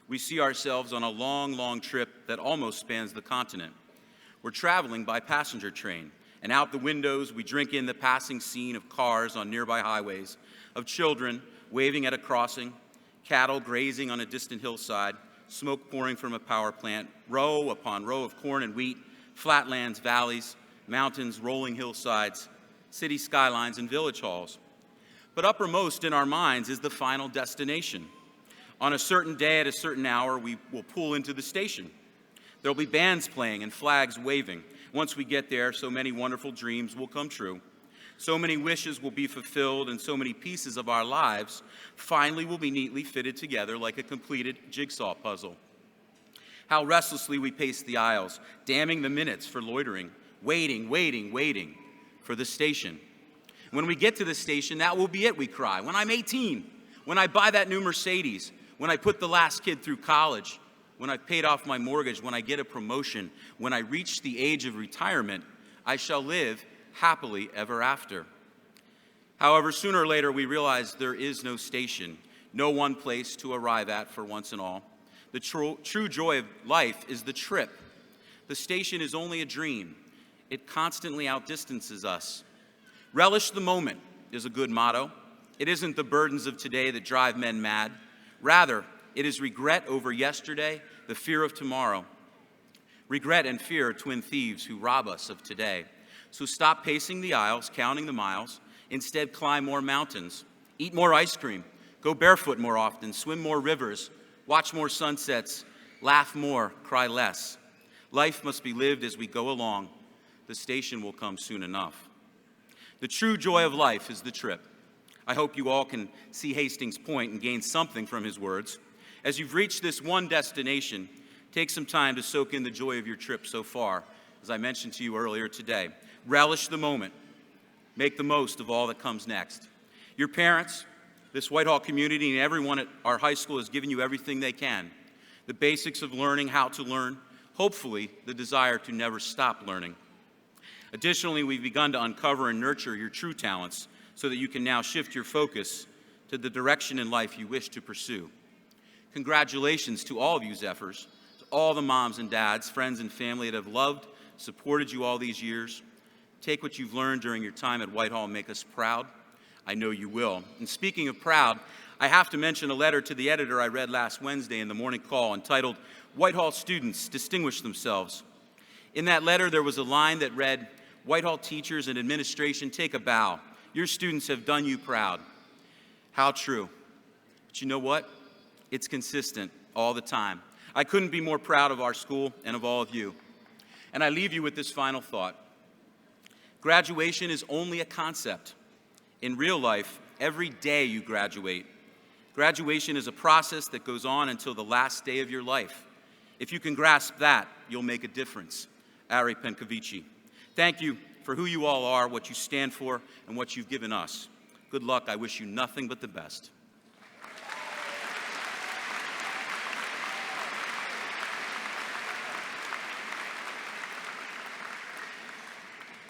We see ourselves on a long, long trip that almost spans the continent. We're traveling by passenger train, and out the windows we drink in the passing scene of cars on nearby highways, of children waving at a crossing, cattle grazing on a distant hillside, smoke pouring from a power plant, row upon row of corn and wheat, flatlands, valleys, mountains, rolling hillsides, city skylines, and village halls. But uppermost in our minds is the final destination. On a certain day at a certain hour, we will pull into the station. There'll be bands playing and flags waving. Once we get there, so many wonderful dreams will come true. So many wishes will be fulfilled, and so many pieces of our lives finally will be neatly fitted together like a completed jigsaw puzzle. How restlessly we pace the aisles, damning the minutes for loitering, waiting for the station. When we get to the station, that will be it, we cry. When I'm 18, when I buy that new Mercedes, when I put the last kid through college, when I've paid off my mortgage, when I get a promotion, when I reach the age of retirement, I shall live happily ever after. However, sooner or later we realize there is no station, no one place to arrive at for once and all. The true joy of life is the trip. The station is only a dream. It constantly outdistances us. Relish the moment is a good motto. It isn't the burdens of today that drive men mad. Rather, it is regret over yesterday, the fear of tomorrow. Regret and fear are twin thieves who rob us of today. So stop pacing the aisles, counting the miles. Instead, climb more mountains, eat more ice cream, go barefoot more often, swim more rivers, watch more sunsets, laugh more, cry less. Life must be lived as we go along. The station will come soon enough. The true joy of life is the trip. I hope you all can see Hastings Point and gain something from his words. As you've reached this one destination, take some time to soak in the joy of your trip so far, as I mentioned to you earlier today. Relish the moment. Make the most of all that comes next. Your parents, this Whitehall community, and everyone at our high school has given you everything they can. The basics of learning how to learn, hopefully the desire to never stop learning. Additionally, we've begun to uncover and nurture your true talents so that you can now shift your focus to the direction in life you wish to pursue. Congratulations to all of you Zephyrs, to all the moms and dads, friends and family that have loved, supported you all these years. Take what you've learned during your time at Whitehall and make us proud. I know you will. And speaking of proud, I have to mention a letter to the editor I read last Wednesday in the Morning Call entitled, "Whitehall Students Distinguish Themselves." In that letter, there was a line that read, "Whitehall teachers and administration, take a bow. Your students have done you proud." How true. But you know what? It's consistent all the time. I couldn't be more proud of our school and of all of you. And I leave you with this final thought. Graduation is only a concept. In real life, every day you graduate. Graduation is a process that goes on until the last day of your life. If you can grasp that, you'll make a difference. Ari Penkovici. Thank you for who you all are, what you stand for, and what you've given us. Good luck. I wish you nothing but the best.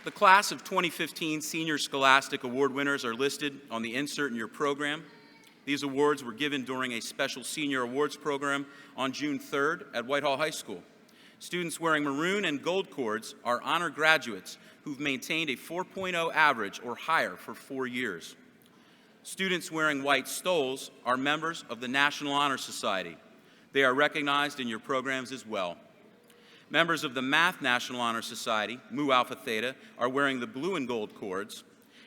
The class of 2015 Senior Scholastic Award winners are listed on the insert in your program. These awards were given during a special senior awards program on June 3rd at Whitehall High School. Students wearing maroon and gold cords are honor graduates who've maintained a 4.0 average or higher for 4 years. Students wearing white stoles are members of the National Honor Society. They are recognized in your programs as well. Members of the Math National Honor Society, Mu Alpha Theta, are wearing the blue and gold cords,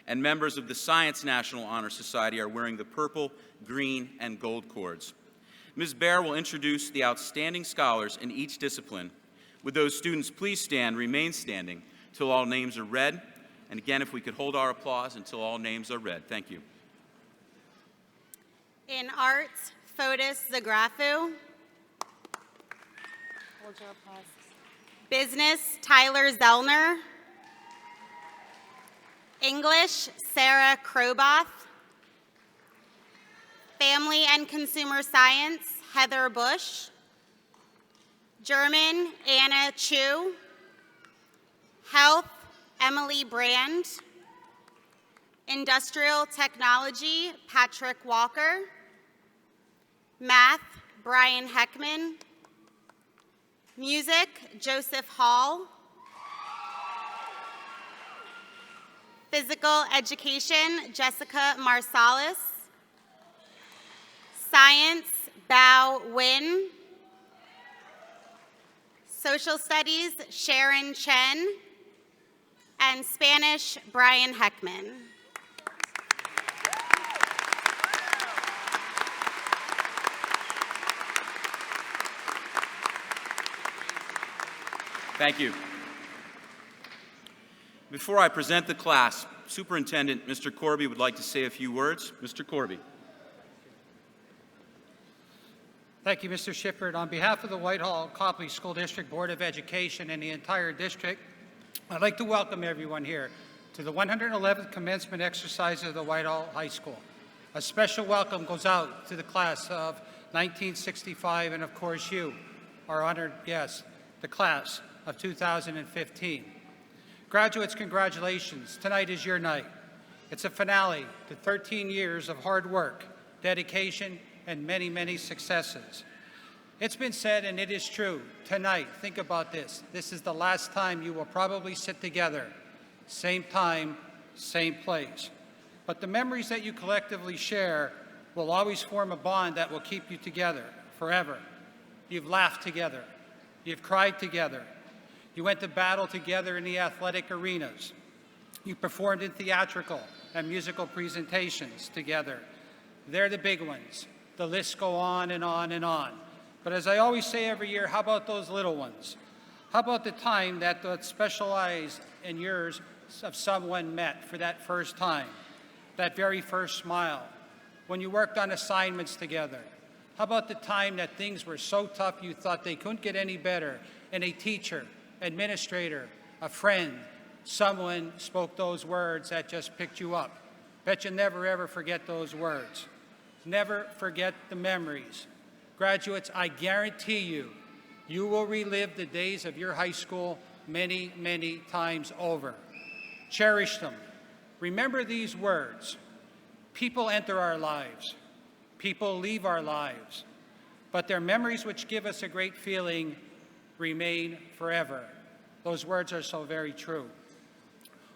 and members of the Science National Honor Society are wearing the purple, green, and gold cords. Ms. Baer will introduce the outstanding scholars in each discipline. Would those students please stand, remain standing, till all names are read. And again, if we could hold our applause until all names are read. Thank you. In arts, Fotis Zagrafu. Hold your applause. Business, Tyler Zellner. English, Sarah Kroboth. Family and Consumer Science, Heather Bush. German, Anna Chu. Health, Emily Brand. Industrial Technology, Patrick Walker. Math, Brian Heckman. Music, Joseph Hall. Physical Education, Jessica Marsalis. Science, Bao Win. Social Studies, Sharon Chen. And Spanish, Brian Heckman. Thank you. Before I present the class, Superintendent Mr. Corby would like to say a few words. Mr. Corby. Thank you, Mr. Shippard. On behalf of the Whitehall-Coplay School District Board of Education and the entire district, I'd like to welcome everyone here to the 111th commencement exercise of the Whitehall High School. A special welcome goes out to the class of 1965 and, of course, you, our honored guests, the class of 2015. Graduates, congratulations. Tonight is your night. It's a finale to 13 years of hard work, dedication, and many, many successes. It's been said, and it is true, tonight, think about this. This is the last time you will probably sit together. Same time, same place. But the memories that you collectively share will always form a bond that will keep you together forever. You've laughed together. You've cried together. You went to battle together in the athletic arenas. You performed in theatrical and musical presentations together. They're the big ones. The lists go on and on and on. But as I always say every year, how about those little ones? How about the time that the special eyes in yours of someone met for that first time, that very first smile, when you worked on assignments together? How about the time that things were so tough you thought they couldn't get any better, and a teacher, administrator, a friend, someone spoke those words that just picked you up? Bet you never ever forget those words. Never forget the memories. Graduates, I guarantee you, you will relive the days of your high school many, many times over. Cherish them. Remember these words. People enter our lives. People leave our lives. But their memories, which give us a great feeling, remain forever. Those words are so very true.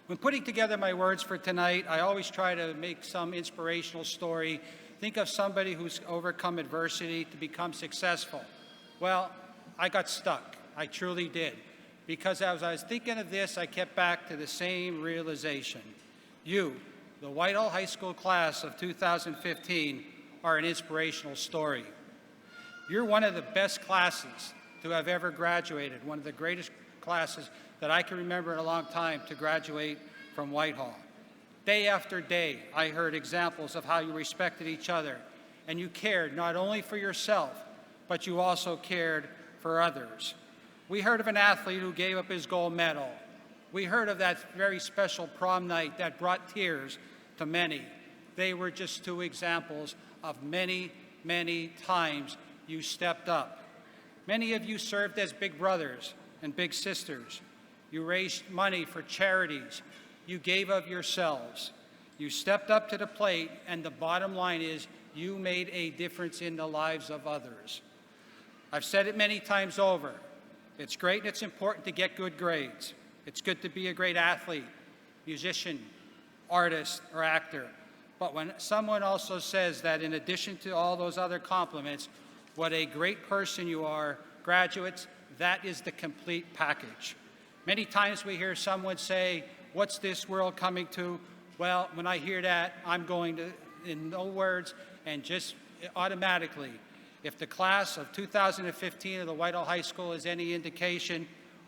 When putting together my words for tonight, I always try to make some inspirational story. Think of somebody who's overcome adversity to become successful. Well, I got stuck. I truly did. Because as I was thinking of this, I kept back to the same realization. You, the Whitehall High School class of 2015, are an inspirational story. You're one of the best classes to have ever graduated, one of the greatest classes that I can remember in a long time to graduate from Whitehall. Day after day, I heard examples of how you respected each other, and you cared not only for yourself, but you also cared for others. We heard of an athlete who gave up his gold medal. We heard of that very special prom night that brought tears to many. They were just two examples of many, many times you stepped up. Many of you served as big brothers and big sisters. You raised money for charities. You gave of yourselves. You stepped up to the plate, and the bottom line is you made a difference in the lives of others. I've said it many times over. It's great and it's important to get good grades. It's good to be a great athlete, musician, artist, or actor. But when someone also says that in addition to all those other compliments, what a great person you are, graduates, that is the complete package. Many times we hear someone say, "What's this world coming to?" Well, when I hear that, I'm going to, in no words, and just automatically, if the class of 2015 of the Whitehall High School is any indication,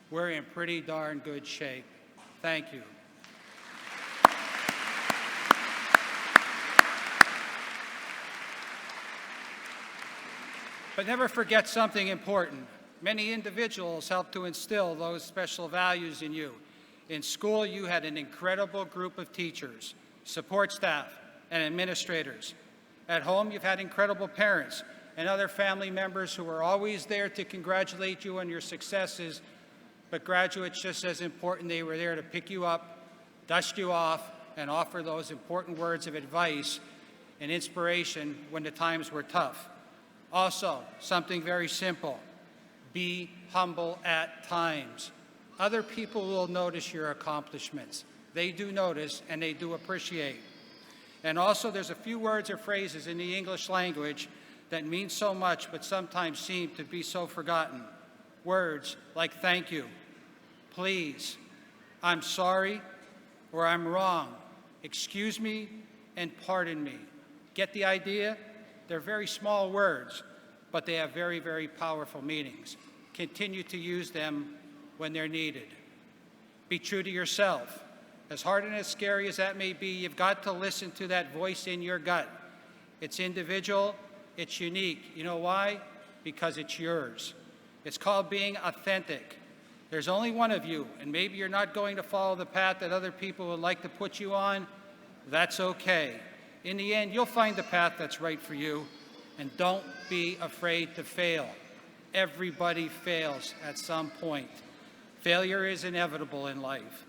we're in pretty darn good shape. Thank you. But never forget something important. Many individuals help to instill those special values in you. In school, you had an incredible group of teachers, support staff, and administrators. At home, you've had incredible parents and other family members who are always there to congratulate you on your successes. But graduates, just as important, they were there to pick you up, dust you off, and offer those important words of advice and inspiration when the times were tough. Also, something very simple, be humble at times. Other people will notice your accomplishments. They do notice and they do appreciate. And also, there's a few words or phrases in the English language that mean so much but sometimes seem to be so forgotten. Words like thank you, please, I'm sorry, or I'm wrong, excuse me, and pardon me. Get the idea? They're very small words, but they have very, very powerful meanings. Continue to use them when they're needed. Be true to yourself. As hard and as scary as that may be, you've got to listen to that voice in your gut. It's individual, it's unique. You know why? Because it's yours. It's called being authentic. There's only one of you, and maybe you're not going to follow the path that other people would like to put you on. That's okay. In the end, you'll find the path that's right for you, and don't be afraid to fail. Everybody fails at some point. Failure is inevitable in life.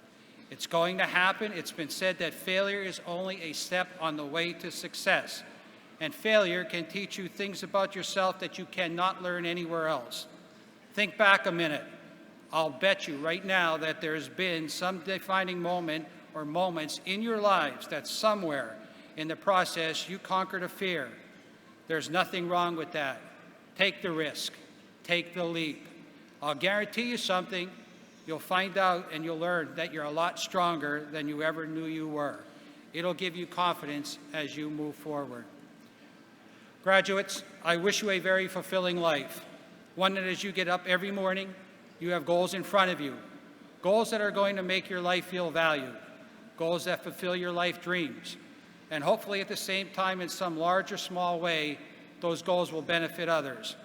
It's going to happen. It's been said that failure is only a step on the way to success. And failure can teach you things about yourself that you cannot learn anywhere else. Think back a minute. I'll bet you right now that there's been some defining moment or moments in your lives that somewhere in the process you conquered a fear. There's nothing wrong with that. Take the risk. Take the leap. I'll guarantee you something. You'll find out and you'll learn that you're a lot stronger than you ever knew you were. It'll give you confidence as you move forward. Graduates, I wish you a very fulfilling life. One that as you get up every morning, You have goals in front of you, goals that are going to make your life feel valued, goals that fulfill your life dreams, and hopefully at the same time, in some large or small way, those goals will benefit others.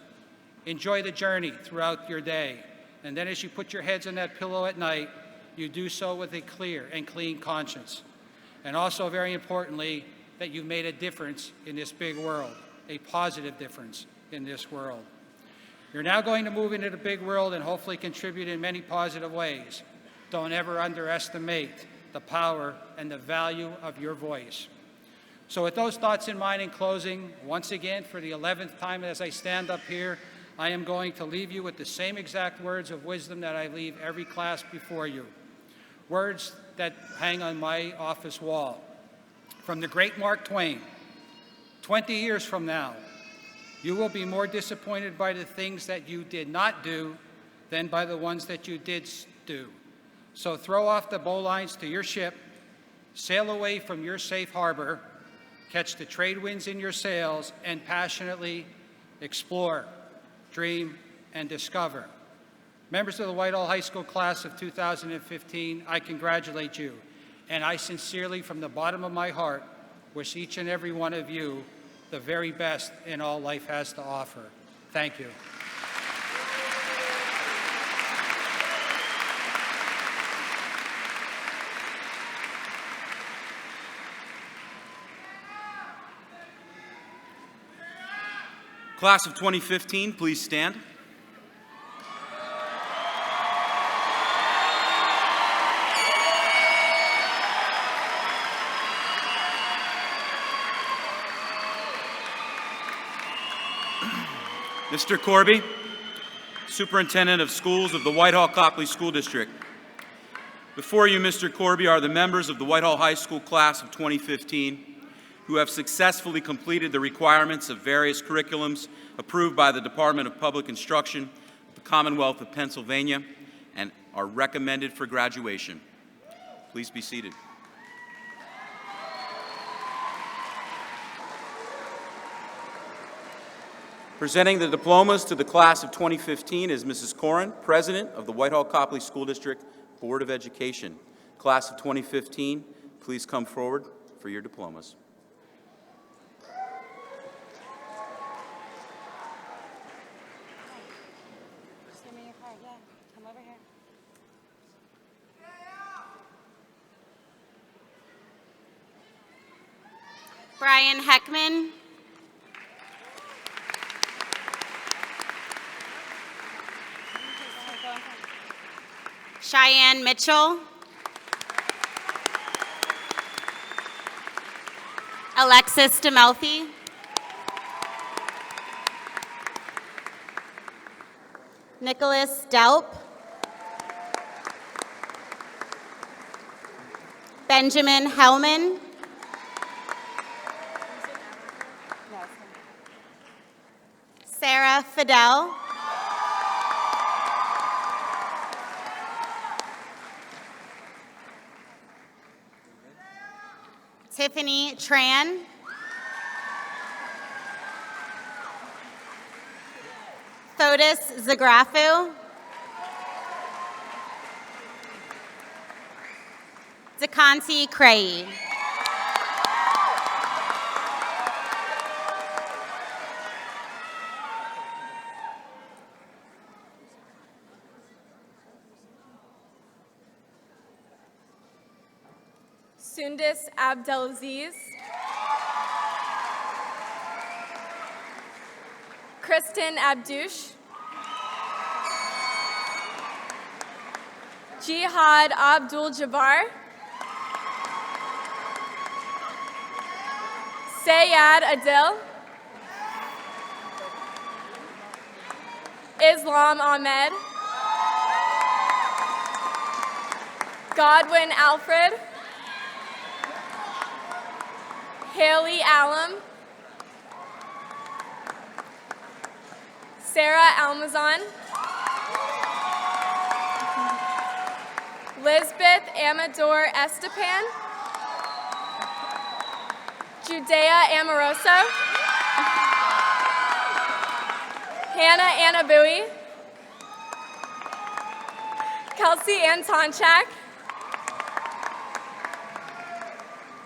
Enjoy the journey throughout your day, and then as you put your heads on that pillow at night, you do so with a clear and clean conscience. And also, very importantly, that you've made a difference in this big world, a positive difference in this world. You're now going to move into the big world and hopefully contribute in many positive ways. Don't ever underestimate the power and the value of your voice. So with those thoughts in mind, in closing, once again, for the 11th time as I stand up here, I am going to leave you with the same exact words of wisdom that I leave every class before you. Words that hang on my office wall. From the great Mark Twain, 20 years from now, you will be more disappointed by the things that you did not do than by the ones that you did do. So throw off the bowlines to your ship, sail away from your safe harbor, catch the trade winds in your sails, and passionately explore, dream, and discover. Members of the Whitehall High School class of 2015, I congratulate you, and I sincerely, from the bottom of my heart, wish each and every one of you the very best in all life has to offer. Thank you. Class of 2015, please stand. Mr. Corby, Superintendent of Schools of the Whitehall-Coplay School District. Before you, Mr. Corby, are the members of the Whitehall High School class of 2015 who have successfully completed the requirements of various curriculums approved by the Department of Public Instruction of the Commonwealth of Pennsylvania and are recommended for graduation. Please be seated. Presenting the diplomas to the class of 2015 is Mrs. Corrin, President of the Whitehall-Coplay School District Board of Education. Class of 2015, please come forward for your diplomas. Brian Heckman. Cheyenne Mitchell. Alexis DeMelfi. Nicholas Delp. Benjamin Hellman. Sarah Fidel. Tiffany Tran. Fotis Zagrafu. DeConti Cray. Sundis Abdelaziz. Kristen Abdush. Jihad Abdul Jabbar. Sayad Adil. Islam Ahmed. Godwin Alfred. Haley Alum. Sarah Almazan. Lisbeth Amador Estepan. Judea Amoroso. Hannah Anabui. Kelsey Antonchak,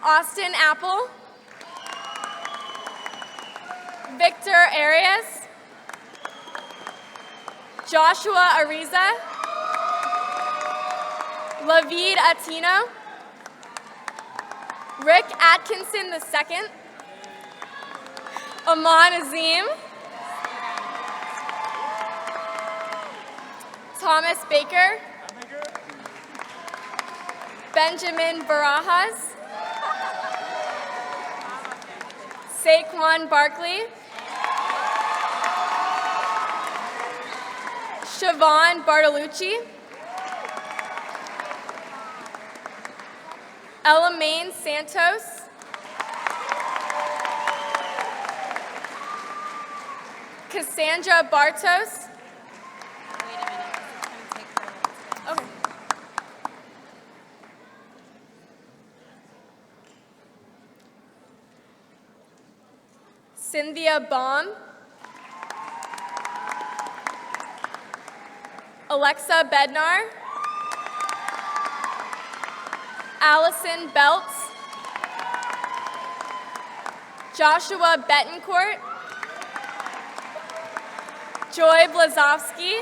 Austin Apple, Victor Arias, Joshua Ariza, Lavid Atino, Rick Atkinson II, Aman Azim, Thomas Baker, Benjamin Barajas, Saquon Barkley, Siobhan Bartolucci, Elamaine Santos, Cassandra Bartos, okay. Cynthia Baum, Alexa Bednar, Allison Belts, Joshua Betancourt, Joy Blazowski,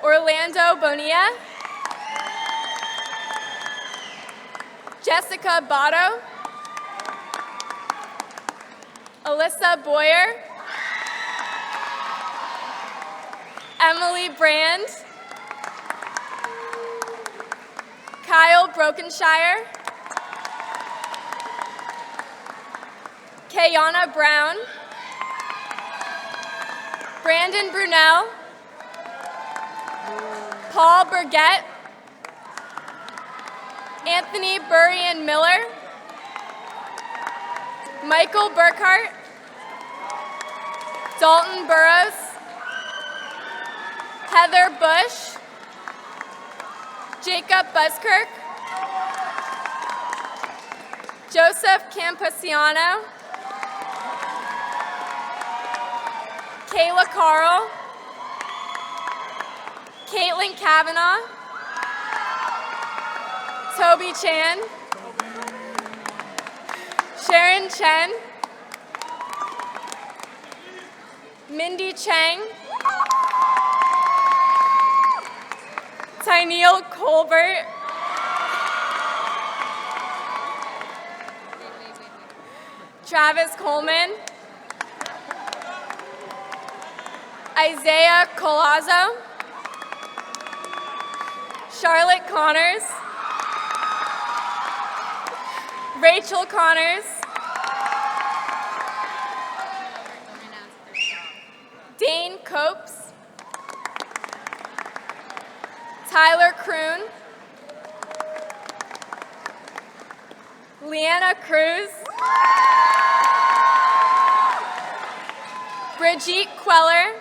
Orlando Bonilla, Jessica Botto, Alyssa Boyer, Emily Brand, Kyle Brokenshire, Kayana Brown, Brandon Brunel, Paul Burgett, Anthony Burrian Miller, Michael Burkhart, Dalton Burrows, Heather Bush, Jacob Buskirk, Joseph Campasiano, Kayla Carl, Caitlin Kavanaugh, Toby Chan, Sharon Chen, Mindy Chang, Tyneal Colbert, Travis Coleman, Isaiah Colazo, Charlotte Connors, Rachel Connors, Dane Copes, Tyler Kroon, Leanna Cruz, Brigitte Queller,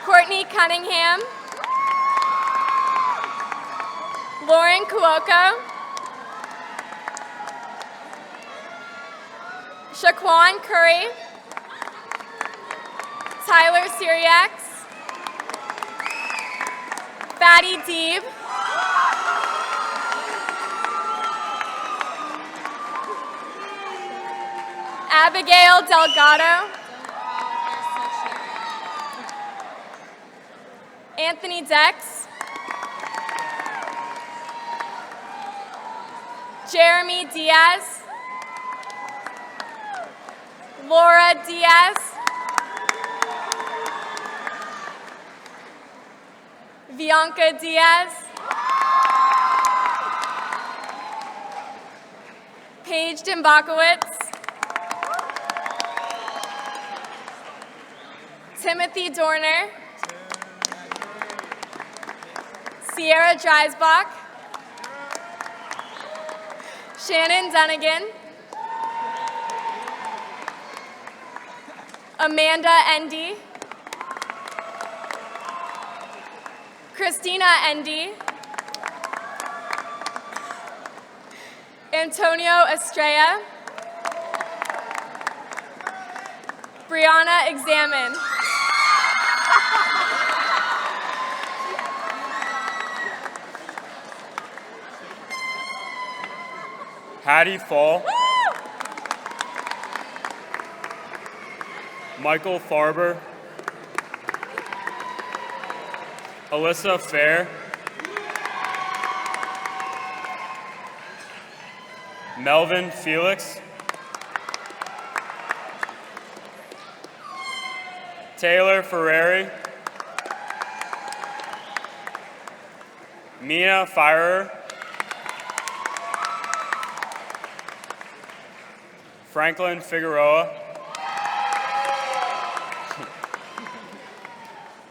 Courtney Cunningham, Lauren Cuoco, Shaquan Curry, Tyler Syriacs, Fatty Deeb, Abigail Delgado, Anthony Dex, Jeremy Diaz, Laura Diaz, Bianca Diaz, Paige Dimbakowitz, Timothy Dorner, Sierra Dreisbach, Shannon Dunnigan, Amanda Endy, Christina Endy, Antonio Estrella, Brianna Examen. Hattie Fall. Michael Farber. Alyssa Fair. Melvin Felix. Taylor Ferreri. Mina Firer. Franklin Figueroa.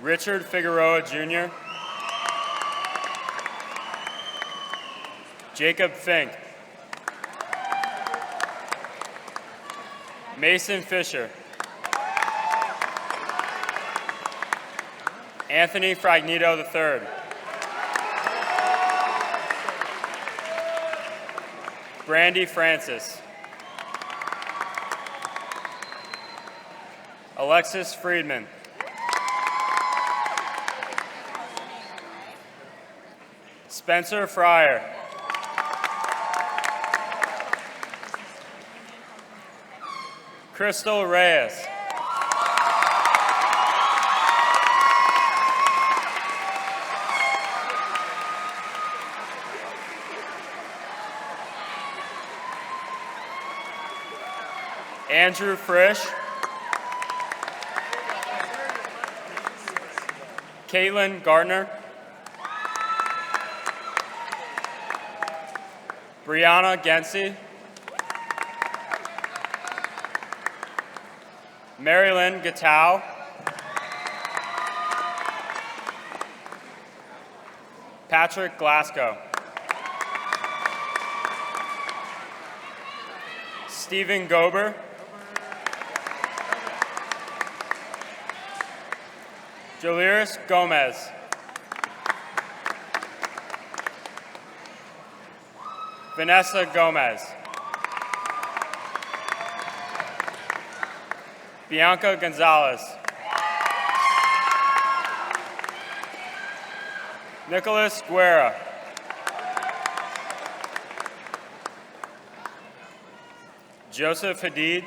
Richard Figueroa Jr. Jacob Fink. Mason Fisher. Anthony Fragnito III. Brandy Francis. Alexis Friedman. Spencer Fryer. Crystal Reyes. Andrew Frisch. Caitlin Gardner. Brianna Gensi. Marilyn Gatau. Patrick Glasgow. Stephen Gober. Julius Gomez. Vanessa Gomez. Bianca Gonzalez. Nicholas Guerra. Joseph Hadid.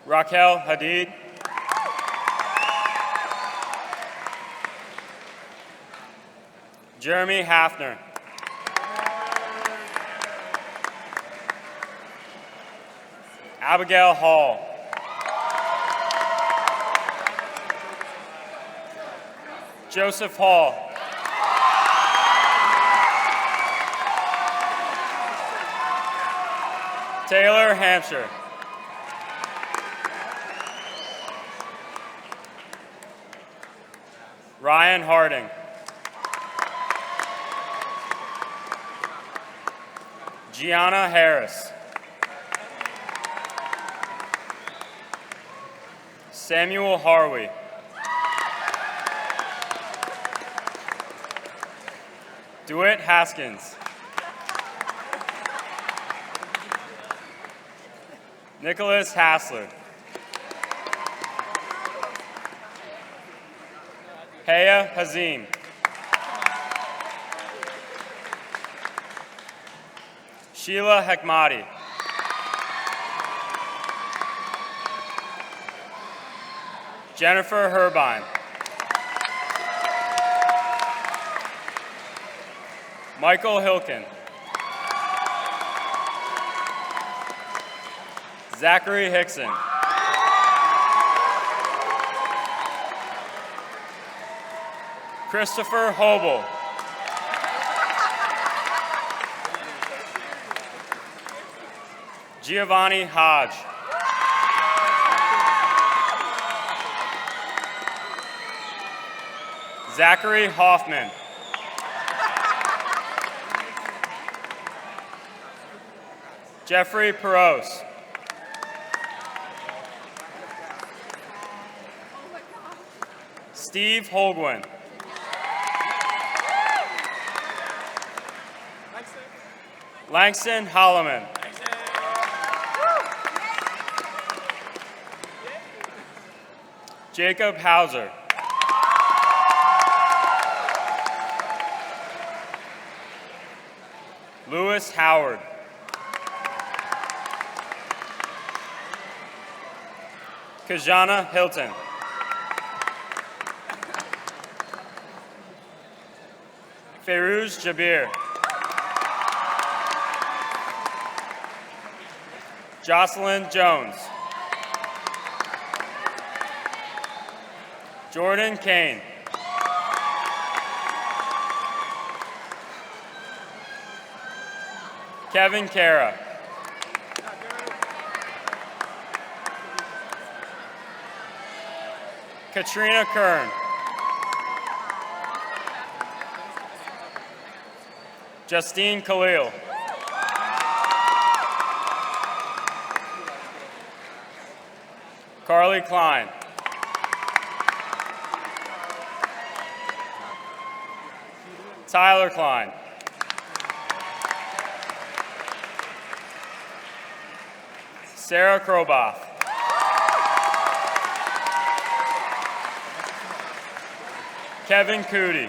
Raquel Hadid. Jeremy Hafner. Abigail Hall. Joseph Hall. Taylor Hampshire. Ryan Harding. Gianna Harris. Samuel Harvey. DeWitt Haskins. Nicholas Hassler. Haya Hazim. Sheila Hekmati. Jennifer Herbine. Michael Hilkin. Zachary Hickson. Christopher Hobel. Giovanni Hodge. Zachary Hoffman. Jeffrey Peros. Steve Holguin. Langston Holloman. Jacob Hauser. Lewis Howard. Kajana Hilton. Ferouz Jabir. Jocelyn Jones. Jordan Kane. Kevin Kara. Katrina Kern. Justine Khalil. Carly Klein. Tyler Klein. Sarah Kroboth. Kevin Cootie.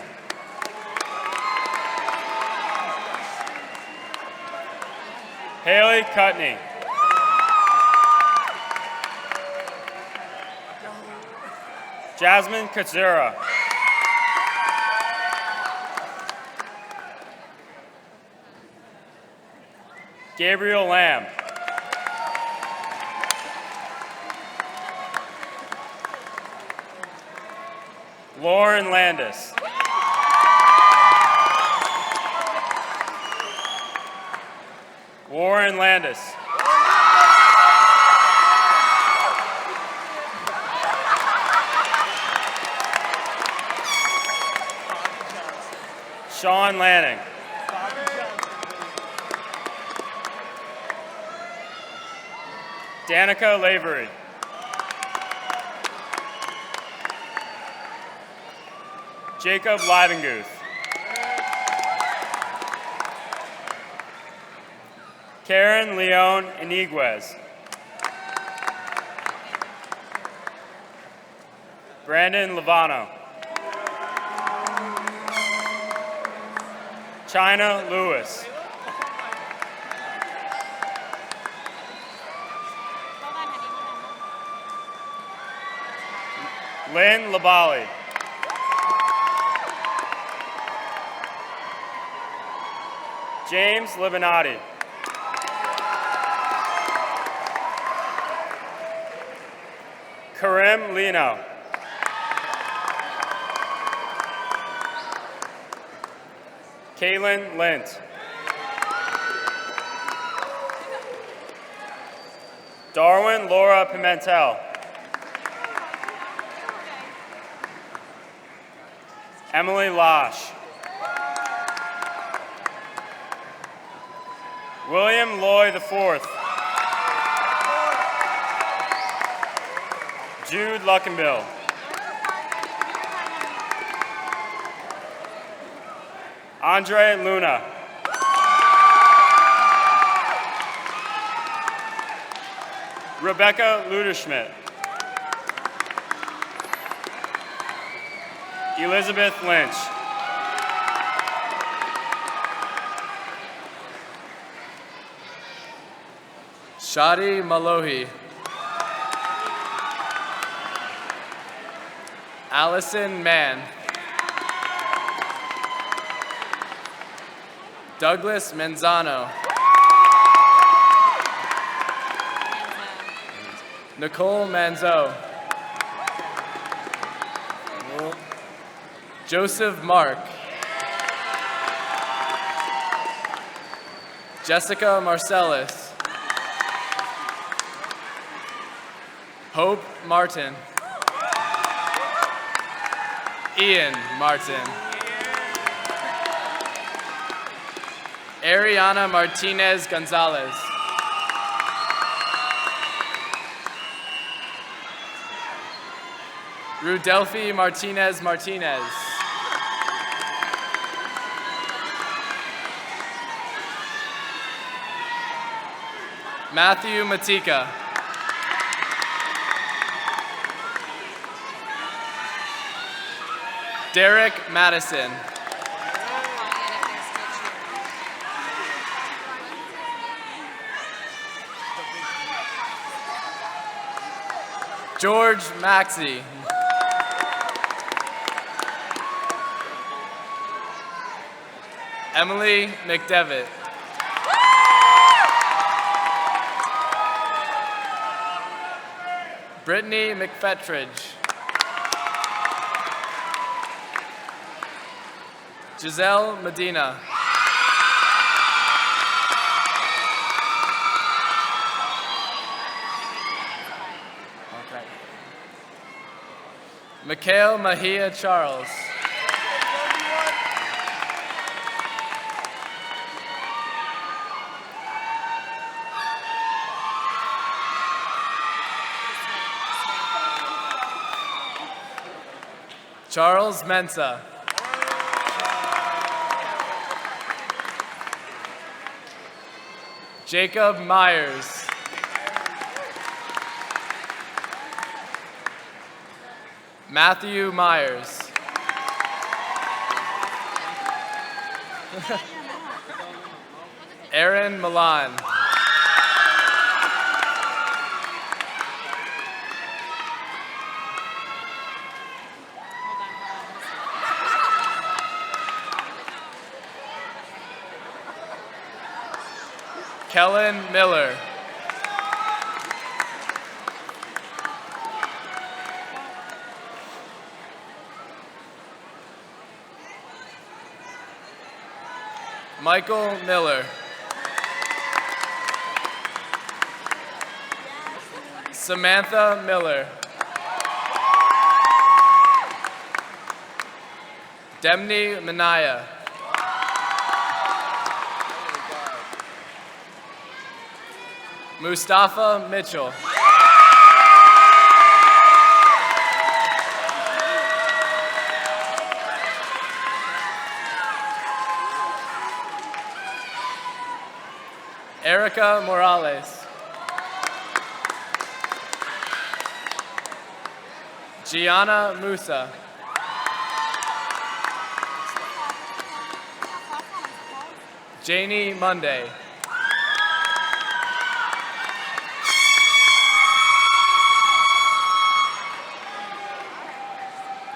Haley Cutney. Jasmine Katsura. Gabriel Lamb. Lauren Landis. Warren Landis. Sean Lanning. Danica Lavery. Jacob Livenguth. Karen Leon Iniguez. Brandon Lovano. China Lewis. Lynn Labali. James Libanati. Karim Lino. Kaylin Lint. Darwin Laura Pimentel. Emily Losh. William Lloyd IV. Jude Luckenbill. Andre Luna. Rebecca Luderschmidt. Elizabeth Lynch. Shadi Malohi. Allison Mann. Douglas Manzano. Nicole Manzo. Joseph Mark. Jessica Marcellus. Hope Martin. Ian Martin. Ariana Martinez Gonzalez. Rudelphi Martinez Martinez. Matthew Matika. Derek Madison. George Maxey. Emily McDevitt. Brittany McFetridge. Giselle Medina. Okay. Mikhail Mahia Charles. Charles Mensa. Jacob Myers. Matthew Myers. Aaron Milan. Kellen Miller. Michael Miller. Samantha Miller. Demny Manaya. Mustafa Mitchell. Erica Morales. Gianna Musa. Janie Monday.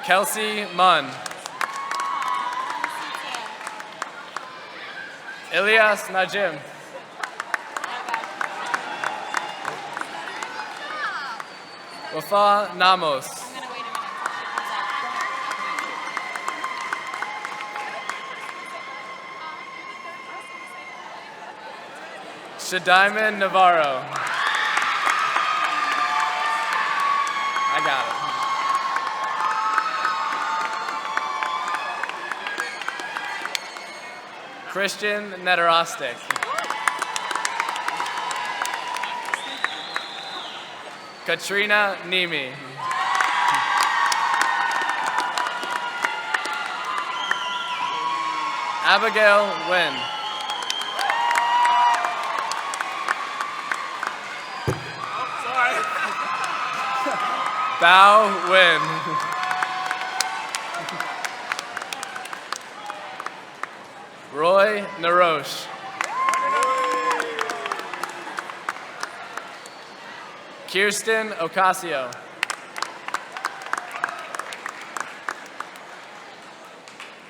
Kelsey Munn. Ilyas Najim. Wafa Namos. Shadiman Navarro. I got it. Christian Netarostic. Katrina Nemi. Abigail Wynn. Bao Wynn. Roy Naroche. Kirsten Ocasio.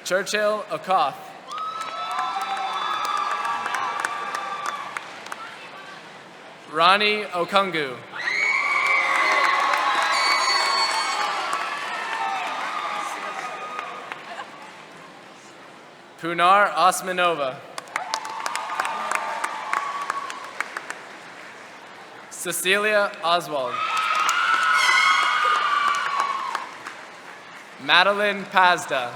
Churchill Okoth. Ronnie Okungu. Punar Osmanova. Cecilia Oswald. Madeline Pazda.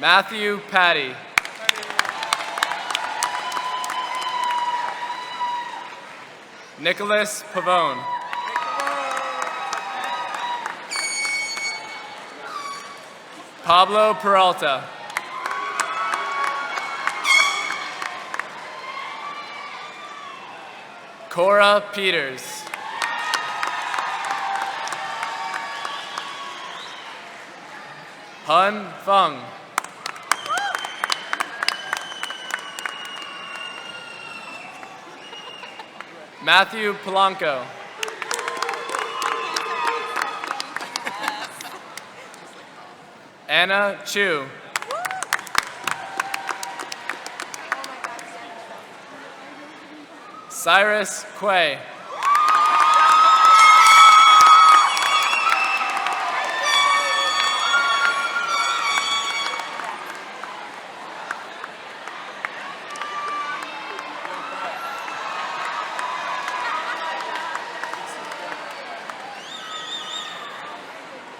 Matthew Patty. Nicholas Pavone. Pablo Peralta. Cora Peters. Hun Fung. Matthew Polanco. Anna Chu. Cyrus Quay.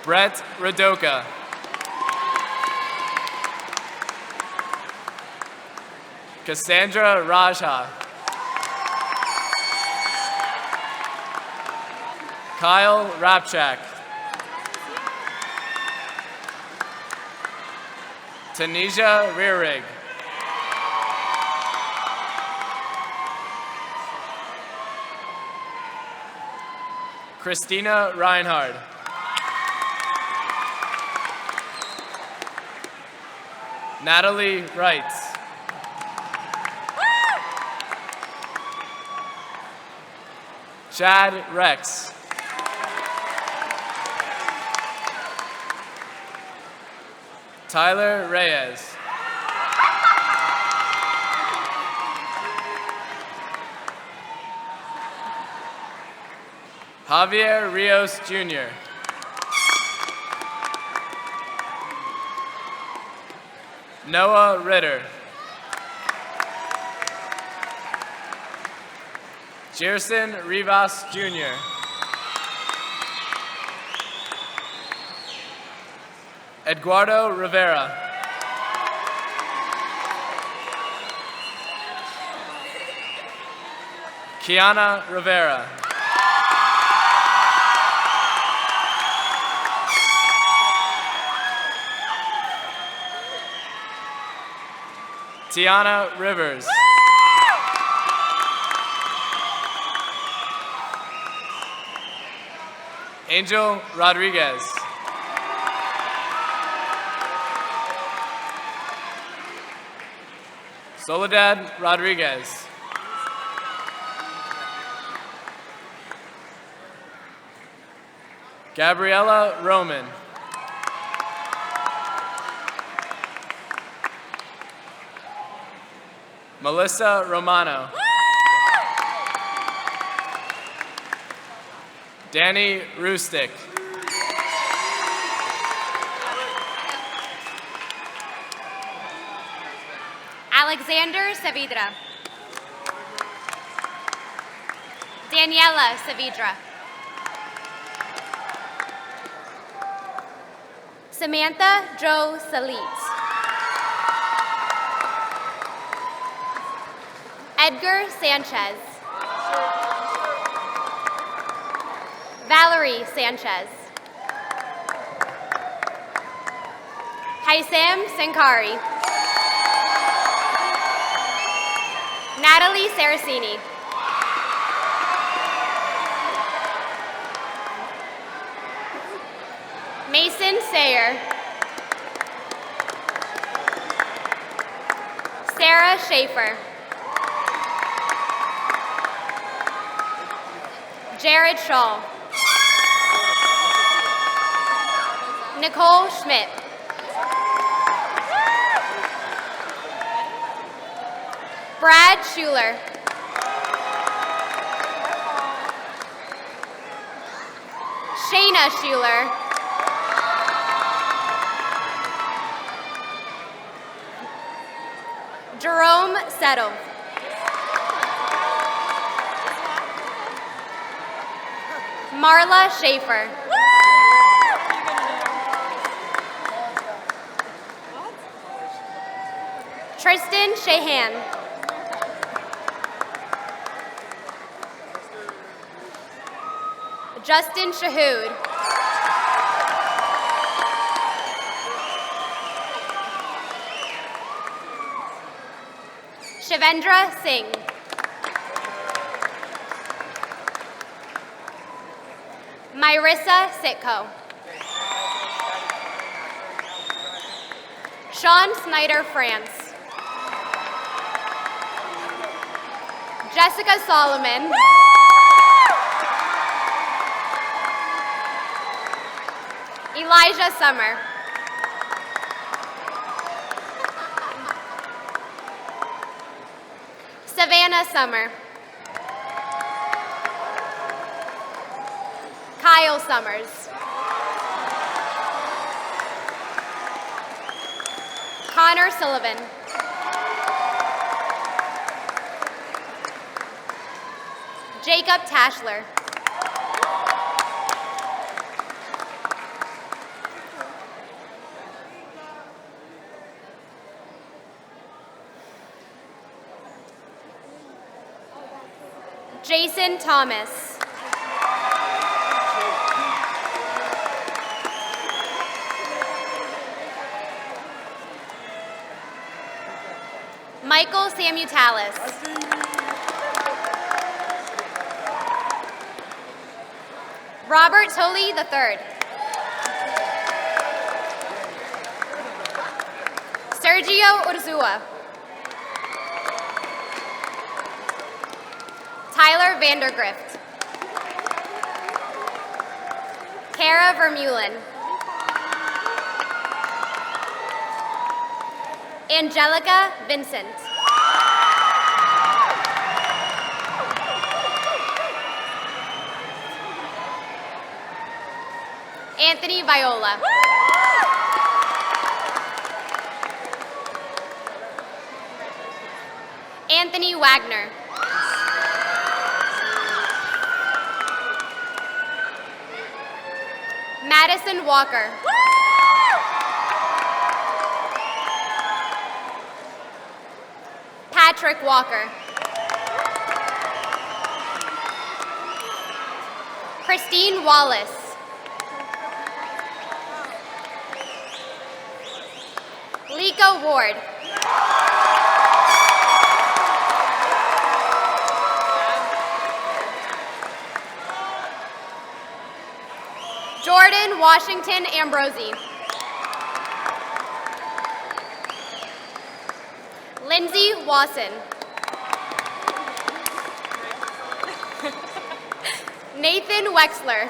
Brett Radoka. Cassandra Rajha. Kyle Rapchak. Tanisha Rearig. Christina Reinhard. Natalie Wright. Chad Rex. Tyler Reyes. Javier Rios Jr. Noah Ritter. Jerson Rivas Jr. Eduardo Rivera. Kiana Rivera. Tiana Rivers. Angel Rodriguez. Soledad Rodriguez. Gabriella Roman. Melissa Romano. Danny Rustick. Alexander Saavedra. Daniela Saavedra. Samantha Jo Salit. Edgar Sanchez. Valerie Sanchez. Haisam Sankari. Natalie Saracini. Mason Sayer. Sarah Schaefer. Jared Shaw. Nicole Schmidt. Brad Schuler. Shayna Schuler. Jerome Settle. Marla Schaefer. Tristan Shahan. Justin Shahood. Shivendra Singh. Myrissa Sitko. Sean Snyder France. Jessica Solomon. Elijah Summer. Savannah Summer. Kyle Summers. Connor Sullivan. Jacob Tashler. Jason Thomas. Michael Samutalis. Robert Tolley III. Sergio Urzua. Tyler Vandergrift. Kara Vermeulen. Angelica Vincent. Anthony Viola. Anthony Wagner. Madison Walker. Patrick Walker. Christine Wallace. Liko Ward. Jordan Washington Ambrosi. Lindsay Wasson. Nathan Wexler.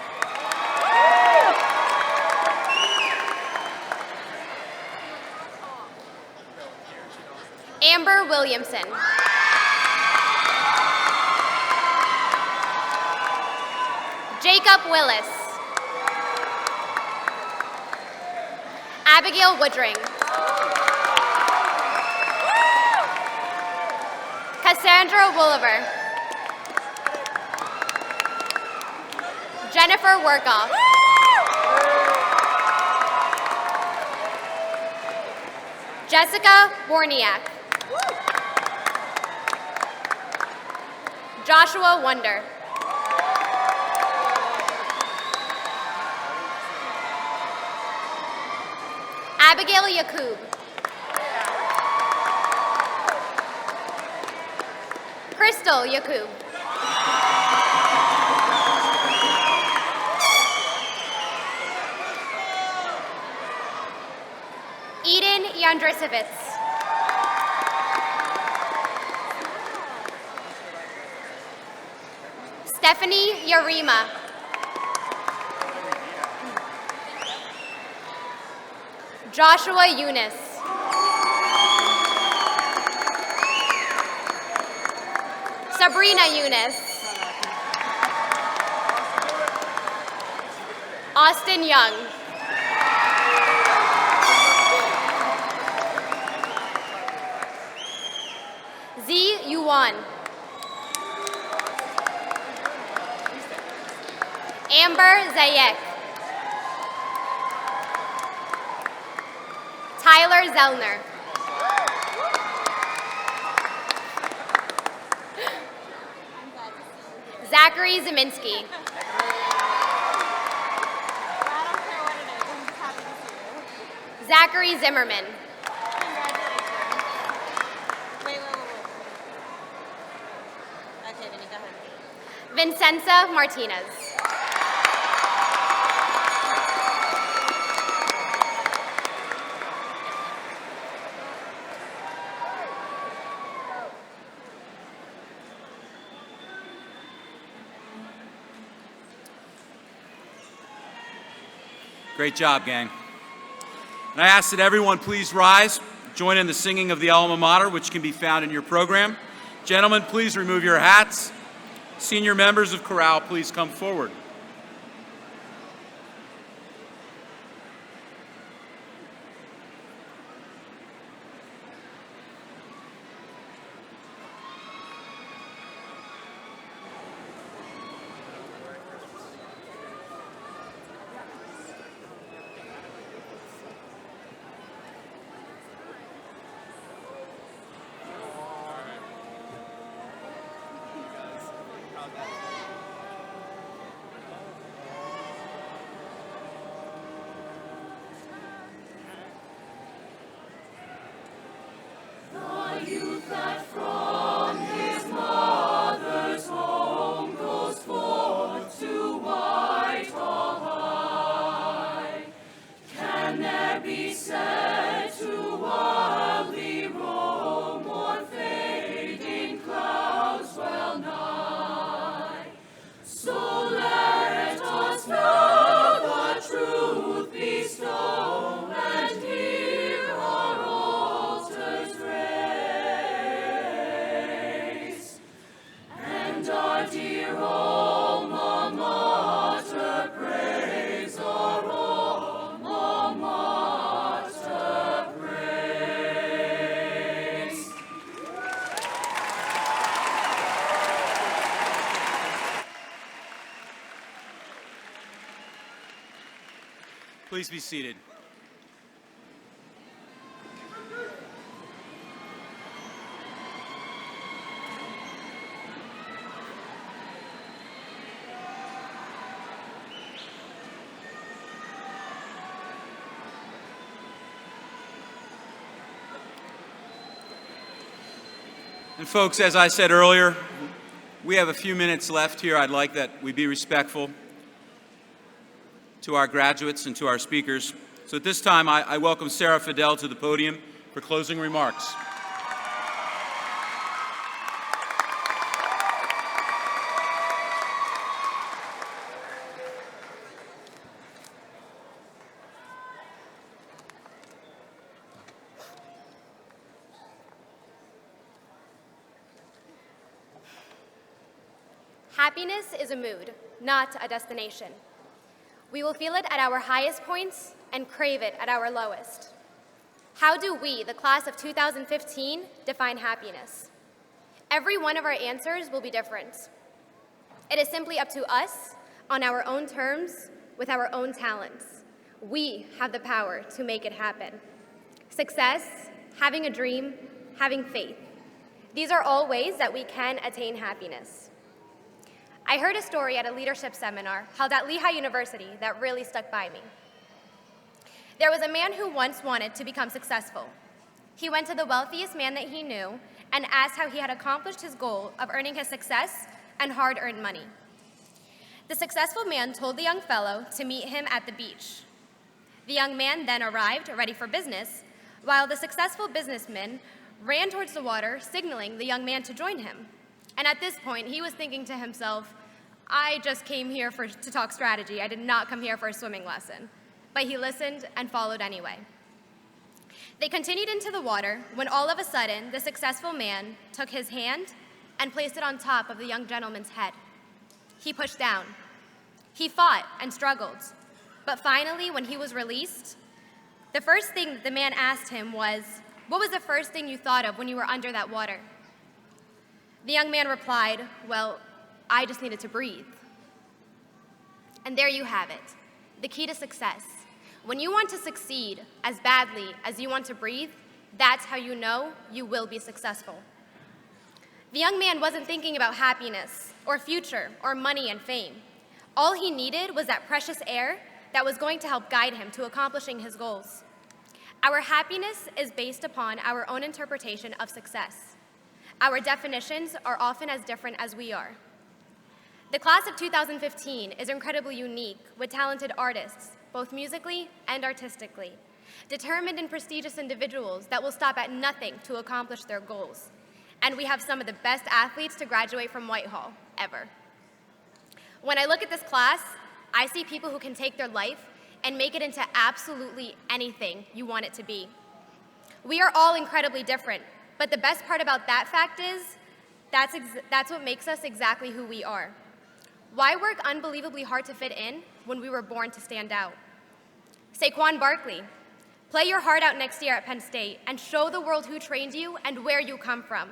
Amber Williamson. Jacob Willis. Abigail Woodring. Cassandra Woolever. Jennifer Workoff. Jessica Warniak. Joshua Wonder. Abigail Yakub. Crystal Yakub. Eden Yandrisovitz. Stephanie Yarima. Joshua Eunice. Sabrina Eunice. Austin Young. Z Yuan. Amber Zayek. Tyler Zellner. Zachary Zeminski. Zachary Zimmerman. Okay, Vinny, go ahead. Vincenza Martinez. Great job, gang. And I ask that everyone please rise, join in the singing of the Alma Mater, which can be found in your program. Gentlemen, please remove your hats. Senior members of Chorale, please come forward. The youth that from his mother's home goes forth to Whitehall High, can there be said to wildly roam or fade in clouds well nigh? So let us now the truth bestow and hear our altars raise, and our dear alma mater praise, our alma mater praise. Please be seated. And folks, as I said earlier, we have a few minutes left here. I'd like that we be respectful to our graduates and to our speakers. So at this time, I welcome Sarah Fidel to the podium for closing remarks. Happiness is a mood, not a destination. We will feel it at our highest points and crave it at our lowest. How do we, the class of 2015, define happiness? Every one of our answers will be different. It is simply up to us, on our own terms, with our own talents. We have the power to make it happen. Success, having a dream, having faith. These are all ways that we can attain happiness. I heard a story at a leadership seminar held at Lehigh University that really stuck by me. There was a man who once wanted to become successful. He went to the wealthiest man that he knew and asked how he had accomplished his goal of earning his success and hard-earned money. The successful man told the young fellow to meet him at the beach. The young man then arrived, ready for business, while the successful businessman ran towards the water, signaling the young man to join him. And at this point, he was thinking to himself, I just came here to talk strategy. I did not come here for a swimming lesson. But he listened and followed anyway. They continued into the water when all of a sudden, the successful man took his hand and placed it on top of the young gentleman's head. He pushed down. He fought and struggled. But finally, when he was released, the first thing the man asked him was, what was the first thing you thought of when you were under that water? The young man replied, well, I just needed to breathe. And there you have it, the key to success. When you want to succeed as badly as you want to breathe, that's how you know you will be successful. The young man wasn't thinking about happiness or future or money and fame. All he needed was that precious air that was going to help guide him to accomplishing his goals. Our happiness is based upon our own interpretation of success. Our definitions are often as different as we are. The class of 2015 is incredibly unique with talented artists, both musically and artistically, determined and prestigious individuals that will stop at nothing to accomplish their goals. And we have some of the best athletes to graduate from Whitehall ever. When I look at this class, I see people who can take their life and make it into absolutely anything you want it to be. We are all incredibly different, but the best part about that fact is that's what makes us exactly who we are. Why work unbelievably hard to fit in when we were born to stand out? Saquon Barkley, play your heart out next year at Penn State and show the world who trained you and where you come from.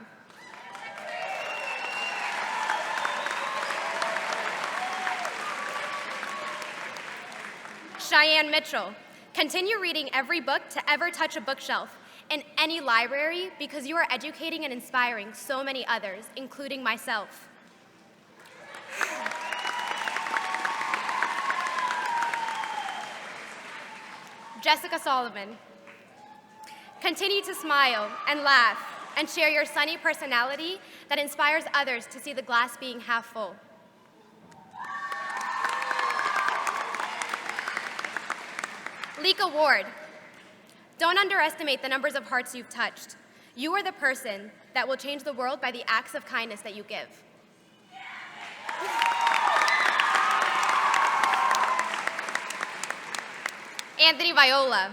Cheyenne Mitchell, continue reading every book to ever touch a bookshelf in any library because you are educating and inspiring so many others, including myself. Jessica Solomon, continue to smile and laugh and share your sunny personality that inspires others to see the glass being half full. Leka Ward, don't underestimate the numbers of hearts you've touched. You are the person that will change the world by the acts of kindness that you give. Anthony Viola,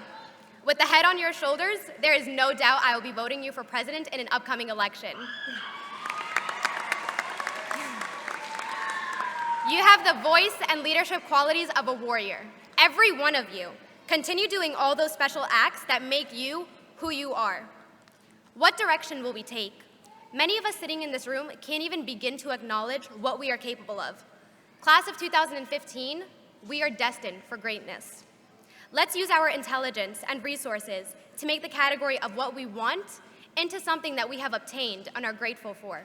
with the head on your shoulders, there is no doubt I will be voting you for president in an upcoming election. You have the voice and leadership qualities of a warrior. Every one of you. Continue doing all those special acts that make you who you are. What direction will we take? Many of us sitting in this room can't even begin to acknowledge what we are capable of. Class of 2015, we are destined for greatness. Let's use our intelligence and resources to make the category of what we want into something that we have obtained and are grateful for.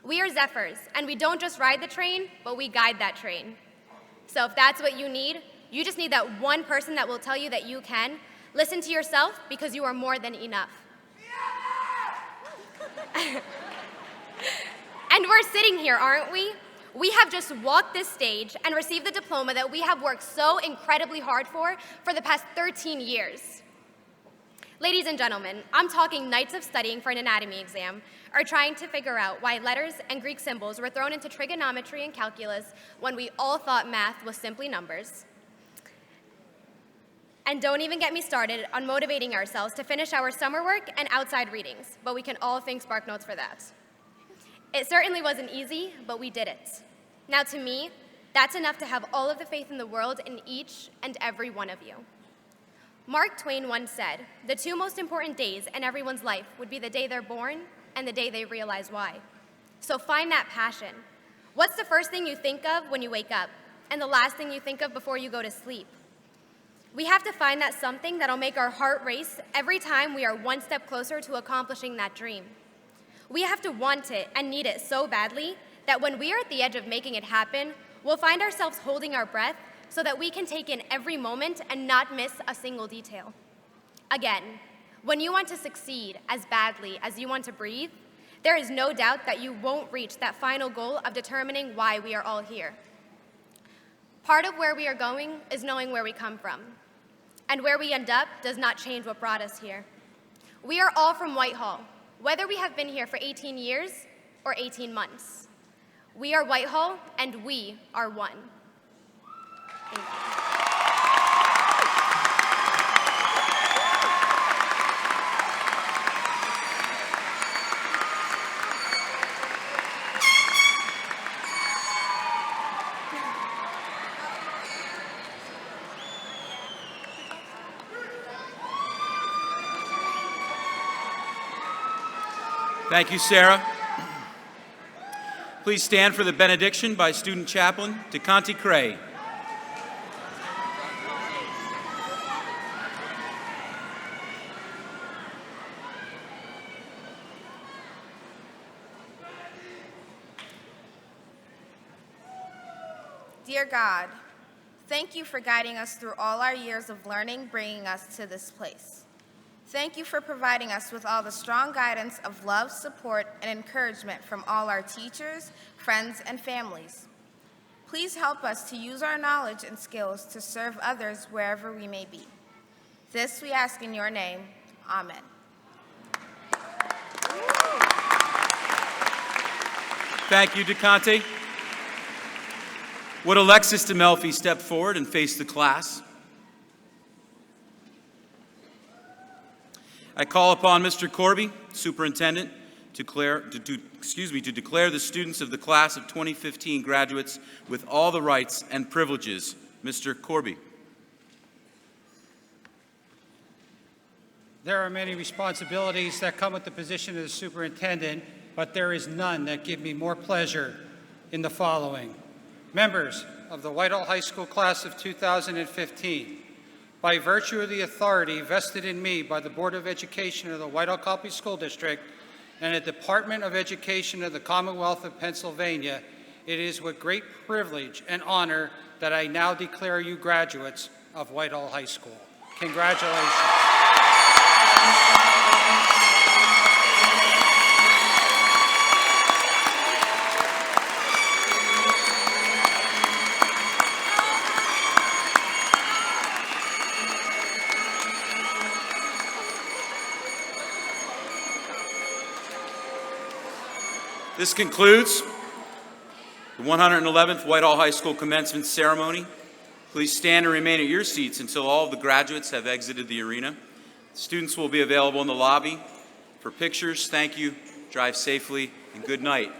We are Zephyrs, and we don't just ride the train, but we guide that train. So if that's what you need, you just need that one person that will tell you that you can. Listen to yourself because you are more than enough. And we're sitting here, aren't we? We have just walked this stage and received the diploma that we have worked so incredibly hard for the past 13 years. Ladies and gentlemen, I'm talking nights of studying for an anatomy exam or trying to figure out why letters and Greek symbols were thrown into trigonometry and calculus when we all thought math was simply numbers. And don't even get me started on motivating ourselves to finish our summer work and outside readings, but we can all thank SparkNotes for that. It certainly wasn't easy, but we did it. Now to me, that's enough to have all of the faith in the world in each and every one of you. Mark Twain once said, the two most important days in everyone's life would be the day they're born and the day they realize why. So find that passion. What's the first thing you think of when you wake up, and the last thing you think of before you go to sleep? We have to find that something that'll make our heart race every time we are one step closer to accomplishing that dream. We have to want it and need it so badly that when we are at the edge of making it happen, we'll find ourselves holding our breath so that we can take in every moment and not miss a single detail. Again, when you want to succeed as badly as you want to breathe, there is no doubt that you won't reach that final goal of determining why we are all here. Part of where we are going is knowing where we come from. And where we end up does not change what brought us here. We are all from Whitehall, whether we have been here for 18 years or 18 months. We are Whitehall, and we are one. Thank you. Thank you, Sarah. Please stand for the benediction by Student Chaplain DeConte Cray. Dear God, thank you for guiding us through all our years of learning, bringing us to this place. Thank you for providing us with all the strong guidance of love, support, and encouragement from all our teachers, friends, and families. Please help us to use our knowledge and skills to serve others wherever we may be. This we ask in your name. Amen. Thank you, DeConte. Would Alexis DeMelfi step forward and face the class? I call upon Mr. Corby, Superintendent, to declare the students of the class of 2015 graduates with all the rights and privileges. Mr. Corby. There are many responsibilities that come with the position of the superintendent, but there is none that give me more pleasure in the following. Members of the Whitehall High School class of 2015, by virtue of the authority vested in me by the Board of Education of the Whitehall-Coplay School District and the Department of Education of the Commonwealth of Pennsylvania, it is with great privilege and honor that I now declare you graduates of Whitehall High School. Congratulations. This concludes the 111th Whitehall High School commencement ceremony. Please stand and remain at your seats until all of the graduates have exited the arena. Students will be available in the lobby for pictures. Thank you, drive safely, and good night.